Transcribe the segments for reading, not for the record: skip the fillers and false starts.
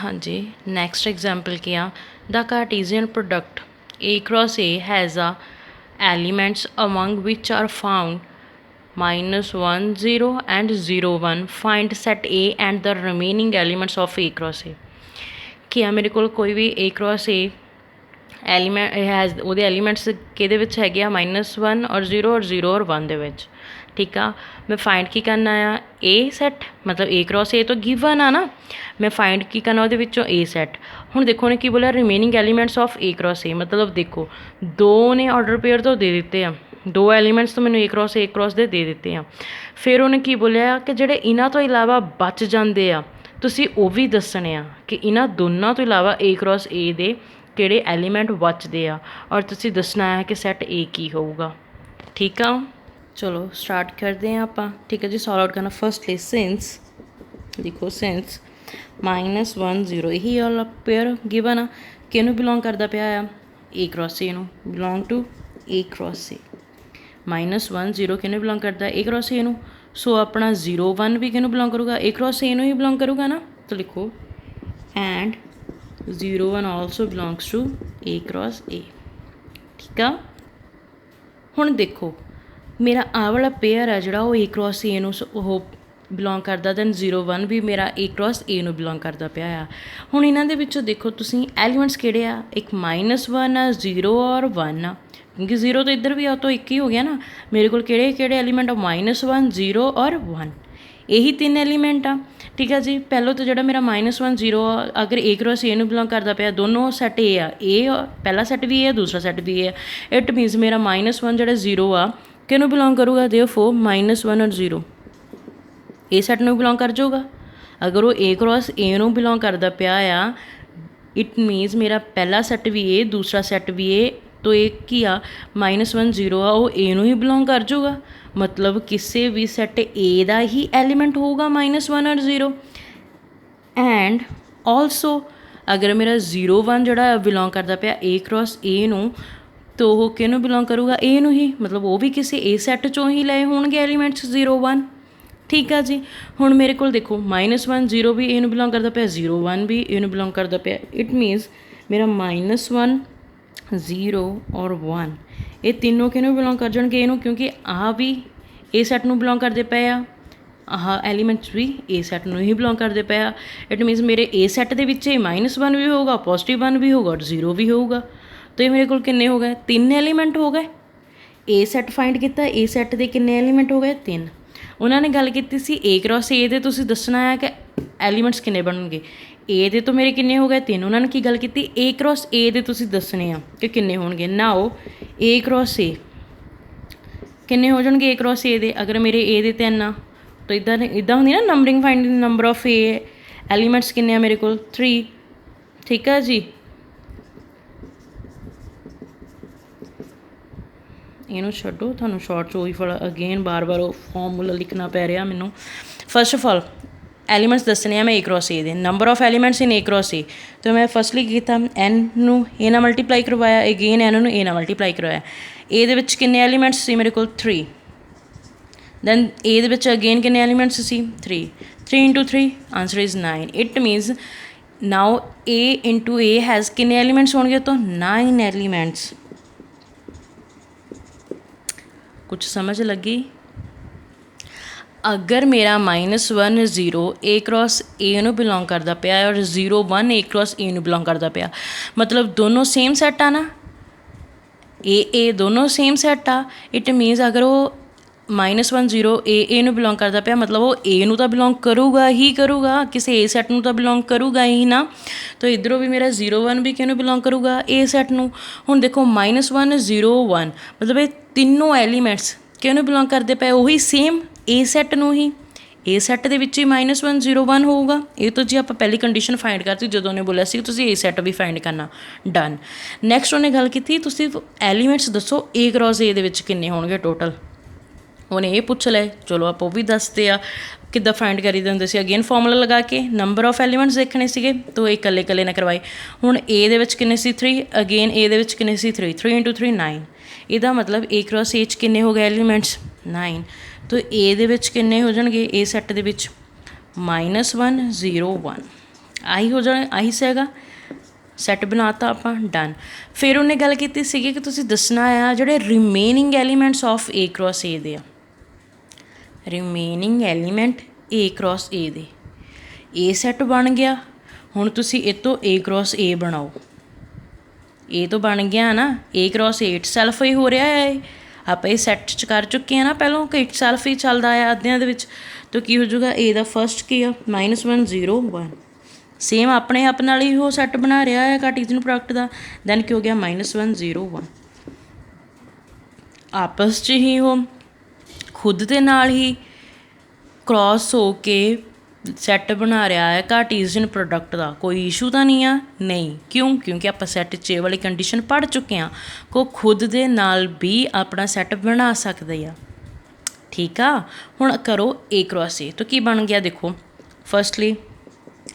हाँ जी, next example क्या, the Cartesian product A cross A has a elements among which are found -1 0 and 0 1 find set A and the remaining elements of A cross A. क्या मेरे को कोई भी A cross A element has ਉਹਦੇ elements ਕਿਹਦੇ ਵਿੱਚ ਹੈਗੇ ਆ -1 और 0 और 0 और 1 ਦੇ ਵਿੱਚ। ठीक आ, मैं फाइंड की करना आ ए सैट, मतलब ए क्रॉस ए तो गिवन आ ना, मैं फाइंड की करना ਉਹਦੇ ਵਿੱਚੋਂ ए सैट। ਹੁਣ देखो ਉਹਨੇ ਕੀ ਬੋਲਿਆ, remaining elements of A cross ए, मतलब देखो दो ने ऑर्डर पेयर तो दे ਦਿੱਤੇ ਆ, दो एलीमेंट्स तो मैंने ए क्रॉस ਦੇ ਦੇ ਦਿੱਤੇ ਆ। ਫਿਰ ਉਹਨੇ ਕੀ ਬੋਲਿਆ ਕਿ ਜਿਹੜੇ ਇਹਨਾਂ ਤੋਂ ਇਲਾਵਾ ਬਚ ਜਾਂਦੇ ਆ ਤੁਸੀਂ ਉਹ ਵੀ ਦੱਸਣੇ ਆ ਕਿ ਇਹਨਾਂ ਦੋਨਾਂ ਤੋਂ ਇਲਾਵਾ ए क्रॉस ए ਦੇ ਕਿਹੜੇ ਐਲੀਮੈਂਟ ਬਚਦੇ ਆ, ਔਰ ਤੁਸੀਂ ਦੱਸਣਾ ਹੈ ਕਿ ਸੈੱਟ ए ਕੀ ਹੋਊਗਾ। ਠੀਕ ਆ, चलो स्टार्ट करते हैं आप। ठीक है जी, सॉल्व आउट करना। फर्स्टली सिंस, देखो सिंस -1 0 यही वाला पेयर गिवन आ किनू बिलोंग करता पाया आ ए क्रॉस ए नू, belong to A cross A. -1 0 किनू बिलोंग करता ए क्रॉस ए नू, सो अपना 0 1 भी किनू बिलोंग करूँगा ए क्रॉस ए नू ही बिलोंग करूँगा ना, तो लिखो and 0 1 also belongs to A cross A. ठीक आ, हुण देखो मेरा आ वाला पेयर है जोड़ा वो ए क्रॉस ए नू बिलोंग करता, दैन 0 1 भी मेरा ए क्रॉस ए नू बिलोंग करता पाया आ। हुण इन्हां दे विचों देखो तुसीं एलीमेंट्स किहड़े आ, एक -1 आ, 0 और 1 आ, क्योंकि 0 तो इधर भी आ तो एक ही हो गया ना। मेरे को किहड़े एलीमेंट आ, -1 0 और 1, यही 3 एलीमेंट आ। ठीक है जी, पहलों तो जो मेरा -1 0 अगर ए क्रॉस ए नू बिलोंग करता पाया, दोनों सैट ए पहला सैट भी है दूसरा सैट भी है। इट मीनस मेरा -1 जो 0 आ किनू बिलोंग करूँगा, देयरफॉर -1 और 0 ए सैट नू बिलोंग कर जाऊगा। अगर वो ए क्रॉस ए नू बिलोंग करता पाया आ, इट मीनस मेरा पहला सैट भी ए दूसरा सैट भी ए, तो एक की आ -1 0 आ वो ए नू ही बिलोंग कर जाऊगा, मतलब किसी भी सैट ए का ही एलीमेंट होगा -1 और 0। एंड ऑल्सो अगर मेरा 0 1 जोड़ा बिलोंग करता पाया ए क्रॉस ए नू, तो वो किनू बिलोंग करूँगा ए नू ही, मतलब वो भी किसी ए सैट चों ही लए होणगे एलीमेंट्स 0 1। ठीक है जी, हुण मेरे को देखो -1 0 भी ए नू बिलोंग करता पाया, 0 1 भी ए नू बिलोंग करता पाया। इट मीनस मेरा -1 0 और 1 ये तीनों किनू बिलोंग कर जाएंगे ए नू, क्योंकि आ भी ए सैट नू बिलोंग करते पे आ, आह एलीमेंट्स भी ए सैट नू ही बिलोंग करते पे आ। इट मीनस मेरे ए सैट के -1 भी होगा, +1 भी होगा और 0 भी होगा। तो ये मेरे को किन्ने हो गए, 3 एलीमेंट हो गए। ए सैट फाइंड किया, ए सैट के किन्ने एलीमेंट हो गए, 3। उन्होंने गल की सी ए क्रॉस ए दे तुसीं दसना है कि एलीमेंट्स किन्ने बनणगे, ए दे तो मेरे किन्ने हो गए 3। उन्होंने की गल की ए क्रॉस ए दे तुसीं दसने आ कि किन्ने होणगे। नाओ ए क्रॉस ए किन्ने हो जाणगे ए क्रॉस ए दे, अगर मेरे ए दे 3 आ तो इदां होंदी ना numbering, finding number of A elements किन्ने आ मेरे को 3। ठीक है जी, इनू छड्डो, थानू शॉर्ट च वही फल अगेन बार बार फॉर्मूला लिखना पै रहा मैनू। फर्स्ट ऑफ ऑल एलीमेंट्स दसने मैं ए क्रॉस ए दे, number of elements in A cross A, तो मैं फर्स्टली किया एन नू ए नाल मल्टीप्लाई करवाया, अगेन एन नू ए नाल मल्टीप्लाई करवाया। ए दे विच किन्ने एलीमेंट्स सी मेरे को 3, दैन ए दे विच अगेन किन्ने एलीमेंट्स सी 3, 3 × 3 answer is 9। It means now A into A has किन्ने एलीमेंट्स होंगे, तो 9 एलीमेंट्स। कुछ समझ लगी? अगर मेरा -1 0 ए क्रॉस ए नू बिलोंग करता पाया और 0 1 ए क्रॉस ए नू बिलोंग करता पाया, मतलब दोनों सेम सैट आ ना, ए दोनों सेम सैट आ। इट मीनस अगर वो -1 0 ए नू बिलोंग करता पाया, मतलब वो ए नू तो बिलोंग करूगा ही करूगा, किसी ए सैट नू तो बिलोंग करूगा ही ना। तो इधरों भी मेरा 0 1 भी किनू बिलोंग करूगा, ए सैट नू। हुण देखो -1 0 1 मतलब ये तीनों एलीमेंट्स किनू बिलोंग करते पे, वही सेम ए सैट नू ही। ए सैट दे विच ही -1 0 1 होगा। ये तो जी आप पहली कंडीशन फाइंड करती जो ने बोलिया सी तुसीं ए सैट भी फाइंड करना। डन। नैक्सट उन्हें गल की तुसीं एलीमेंट्स दसो ए क्रॉस ए दे विच किन्ने होणगे टोटल, उन्हें ये पूछ ले। चलो आप वो भी दसते आ किद्दां फाइंड करी दे हुंदे सी, अगेन फॉर्मूला लगा के नंबर ऑफ एलीमेंट्स देखने सीगे, तो ये कल्ले कल्ले ने करवाए। हुण ए दे विच किन्ने सी 3, अगेन ए दे विच किन्ने सी 3, 3 × 3 9। इहदा मतलब ए क्रॉस ए च किन्ने हो गए एलीमेंट्स 9। तो ए दे विच किन्ने हो जाणगे, ए सैट दे विच -1 0 1। ਆਹੀ ਹੋ ਜਾਣਾ, ਆਹੀ ਸੀਗਾ ਸੈੱਟ ਬਣਾਤਾ ਆਪਾਂ, ਡਨ। ਫਿਰ ਉਹਨੇ ਗੱਲ ਕੀਤੀ ਸੀਗੀ ਕਿ ਤੁਸੀਂ ਦੱਸਣਾ ਆ ਜਿਹੜੇ remaining elements of A cross A ਦੇ ਆ, remaining element A cross A ਦੇ। ਏ ਸੈੱਟ ਬਣ ਗਿਆ, ਹੁਣ ਤੁਸੀਂ ਇਹ ਤੋਂ ਏ ਕ੍ਰੋਸ ਏ ਬਣਾਓ। ਏ ਤੋਂ ਬਣ ਗਿਆ ਨਾ, ਏ ਕ੍ਰੋਸ ਏ ਇਟ ਸੈਲਫ ਹੀ ਹੋ ਰਿਹਾ ਹੈ। ਆਪਾਂ ਇਹ ਸੈੱਟ 'ਚ ਕਰ ਚੁੱਕੇ ਹਾਂ ਨਾ ਪਹਿਲਾਂ ਕਿ ਇਟ ਸੈਲਫ ਹੀ ਚੱਲਦਾ ਆ ਅੱਧਿਆਂ ਦੇ ਵਿੱਚ। ਤਾਂ ਕੀ ਹੋ ਜਾਊਗਾ, ਏ ਦਾ ਫਸਟ ਕੀ ਆ -1 0 1, ਸੇਮ ਆਪਣੇ ਆਪ ਨਾਲ ਹੀ ਉਹ ਸੈੱਟ ਬਣਾ ਰਿਹਾ ਹੈ ਕਾਰਟੀਜ਼ੀਅਨ ਪ੍ਰੋਡਕਟ ਦਾ। ਦੈਨ ਕੀ ਹੋ ਗਿਆ -1 0 1, ਆਪਸ 'ਚ ਹੀ ਉਹ ਖੁਦ ਦੇ ਨਾਲ ਹੀ ਕ੍ਰੋਸ ਹੋ ਕੇ ਸੈੱਟ ਬਣਾ ਰਿਹਾ ਹੈ ਕਾਰਟੀਜ਼ੀਅਨ ਪ੍ਰੋਡਕਟ ਦਾ। ਕੋਈ ਇਸ਼ੂ ਤਾਂ ਨਹੀਂ ਆ, ਨਹੀਂ। ਕਿਉਂ? ਕਿਉਂਕਿ ਆਪਾਂ ਸੈੱਟ 'ਚ ਇਹ ਵਾਲੀ ਕੰਡੀਸ਼ਨ ਪੜ੍ਹ ਚੁੱਕੇ ਹਾਂ ਕਿ ਖੁਦ ਦੇ ਨਾਲ ਵੀ ਆਪਣਾ ਸੈੱਟ ਬਣਾ ਸਕਦੇ ਆ। ਠੀਕ ਆ, ਹੁਣ ਕਰੋ ਏ ਕ੍ਰੋਸ ਏ। ਤਾਂ ਕੀ ਬਣ ਗਿਆ ਦੇਖੋ, ਫਸਟਲੀ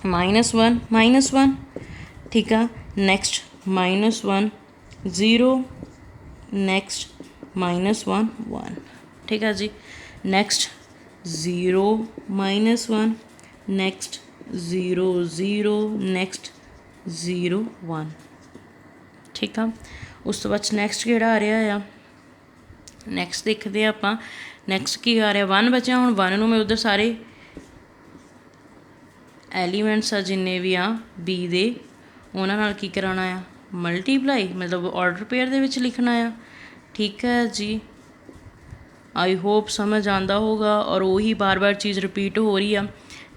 -1 -1, ਠੀਕ ਆ। ਨੈਕਸਟ -1 0, ਨੈਕਸਟ -1 1, ਠੀਕ ਆ ਜੀ। ਨੈਕਸਟ 0 -1, ਨੈਕਸਟ 0 0, ਨੈਕਸਟ 0 1, ਠੀਕ ਆ। ਉਸ ਤੋਂ ਬਾਅਦ ਨੈਕਸਟ ਕਿਹੜਾ ਆ ਰਿਹਾ ਆ, ਨੈਕਸਟ ਦੇਖਦੇ ਹਾਂ ਆਪਾਂ। ਨੈਕਸਟ ਕੀ ਆ ਰਿਹਾ, 1 ਬਚਿਆ। ਹੁਣ 1 ਨੂੰ ਮੈਂ ਉੱਧਰ ਸਾਰੇ ਐਲੀਮੈਂਟਸ ਆ ਜਿੰਨੇ ਵੀ ਆ ਬੀ ਦੇ, ਉਹਨਾਂ ਨਾਲ ਕੀ ਕਰਾਉਣਾ ਆ, ਮਲਟੀਪਲਾਈ, ਮਤਲਬ ਔਰਡਰ ਪੇਅਰ ਦੇ ਵਿੱਚ ਲਿਖਣਾ ਆ। ਠੀਕ ਹੈ ਜੀ, ਆਈ ਹੋਪ ਸਮਝ ਆਉਂਦਾ ਹੋਊਗਾ। ਔਰ ਉਹੀ ਬਾਰ ਬਾਰ ਚੀਜ਼ ਰਿਪੀਟ ਹੋ ਰਹੀ ਆ।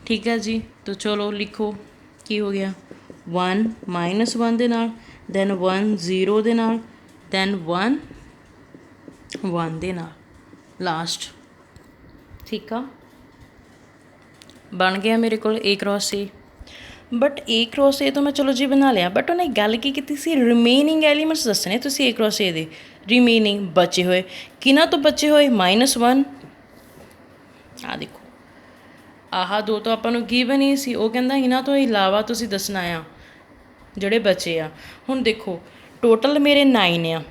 ਠੀਕ ਹੈ ਜੀ, ਤਾਂ ਚਲੋ ਲਿਖੋ ਕੀ ਹੋ ਗਿਆ, 1 -1 ਦੇ ਨਾਲ, ਦੈਨ 1 0 ਦੇ ਨਾਲ, ਦੈਨ 1 1 ਦੇ ਨਾਲ ਲਾਸਟ। ਠੀਕ ਆ, ਬਣ ਗਿਆ ਮੇਰੇ ਕੋਲ A cross A. But A cross A ਤੋਂ ਮੈਂ ਚਲੋ ਜੀ ਬਣਾ ਲਿਆ, ਬਟ ਉਹਨੇ ਗੱਲ ਕੀ ਕੀਤੀ ਸੀ, ਰਿਮੇਨਿੰਗ ਐਲੀਮੈਂਟਸ ਦੱਸਣੇ ਤੁਸੀਂ ਏ ਕ੍ਰੋਸ ਏ ਦੇ। ਰਿਮੇਨਿੰਗ ਬਚੇ ਹੋਏ, ਕਿਹਨਾਂ ਤੋਂ ਬਚੇ ਹੋਏ, -1, ਆਹ ਦੇਖੋ ਆਹ ਦੋ ਤਾਂ ਆਪਾਂ ਨੂੰ ਗਿਵਨ ਹੀ ਸੀ। ਉਹ ਕਹਿੰਦਾ ਇਹਨਾਂ ਤੋਂ ਇਲਾਵਾ ਤੁਸੀਂ ਦੱਸਣਾ ਆ ਜਿਹੜੇ ਬਚੇ ਆ। ਹੁਣ ਦੇਖੋ ਟੋਟਲ ਮੇਰੇ 9 ਆ,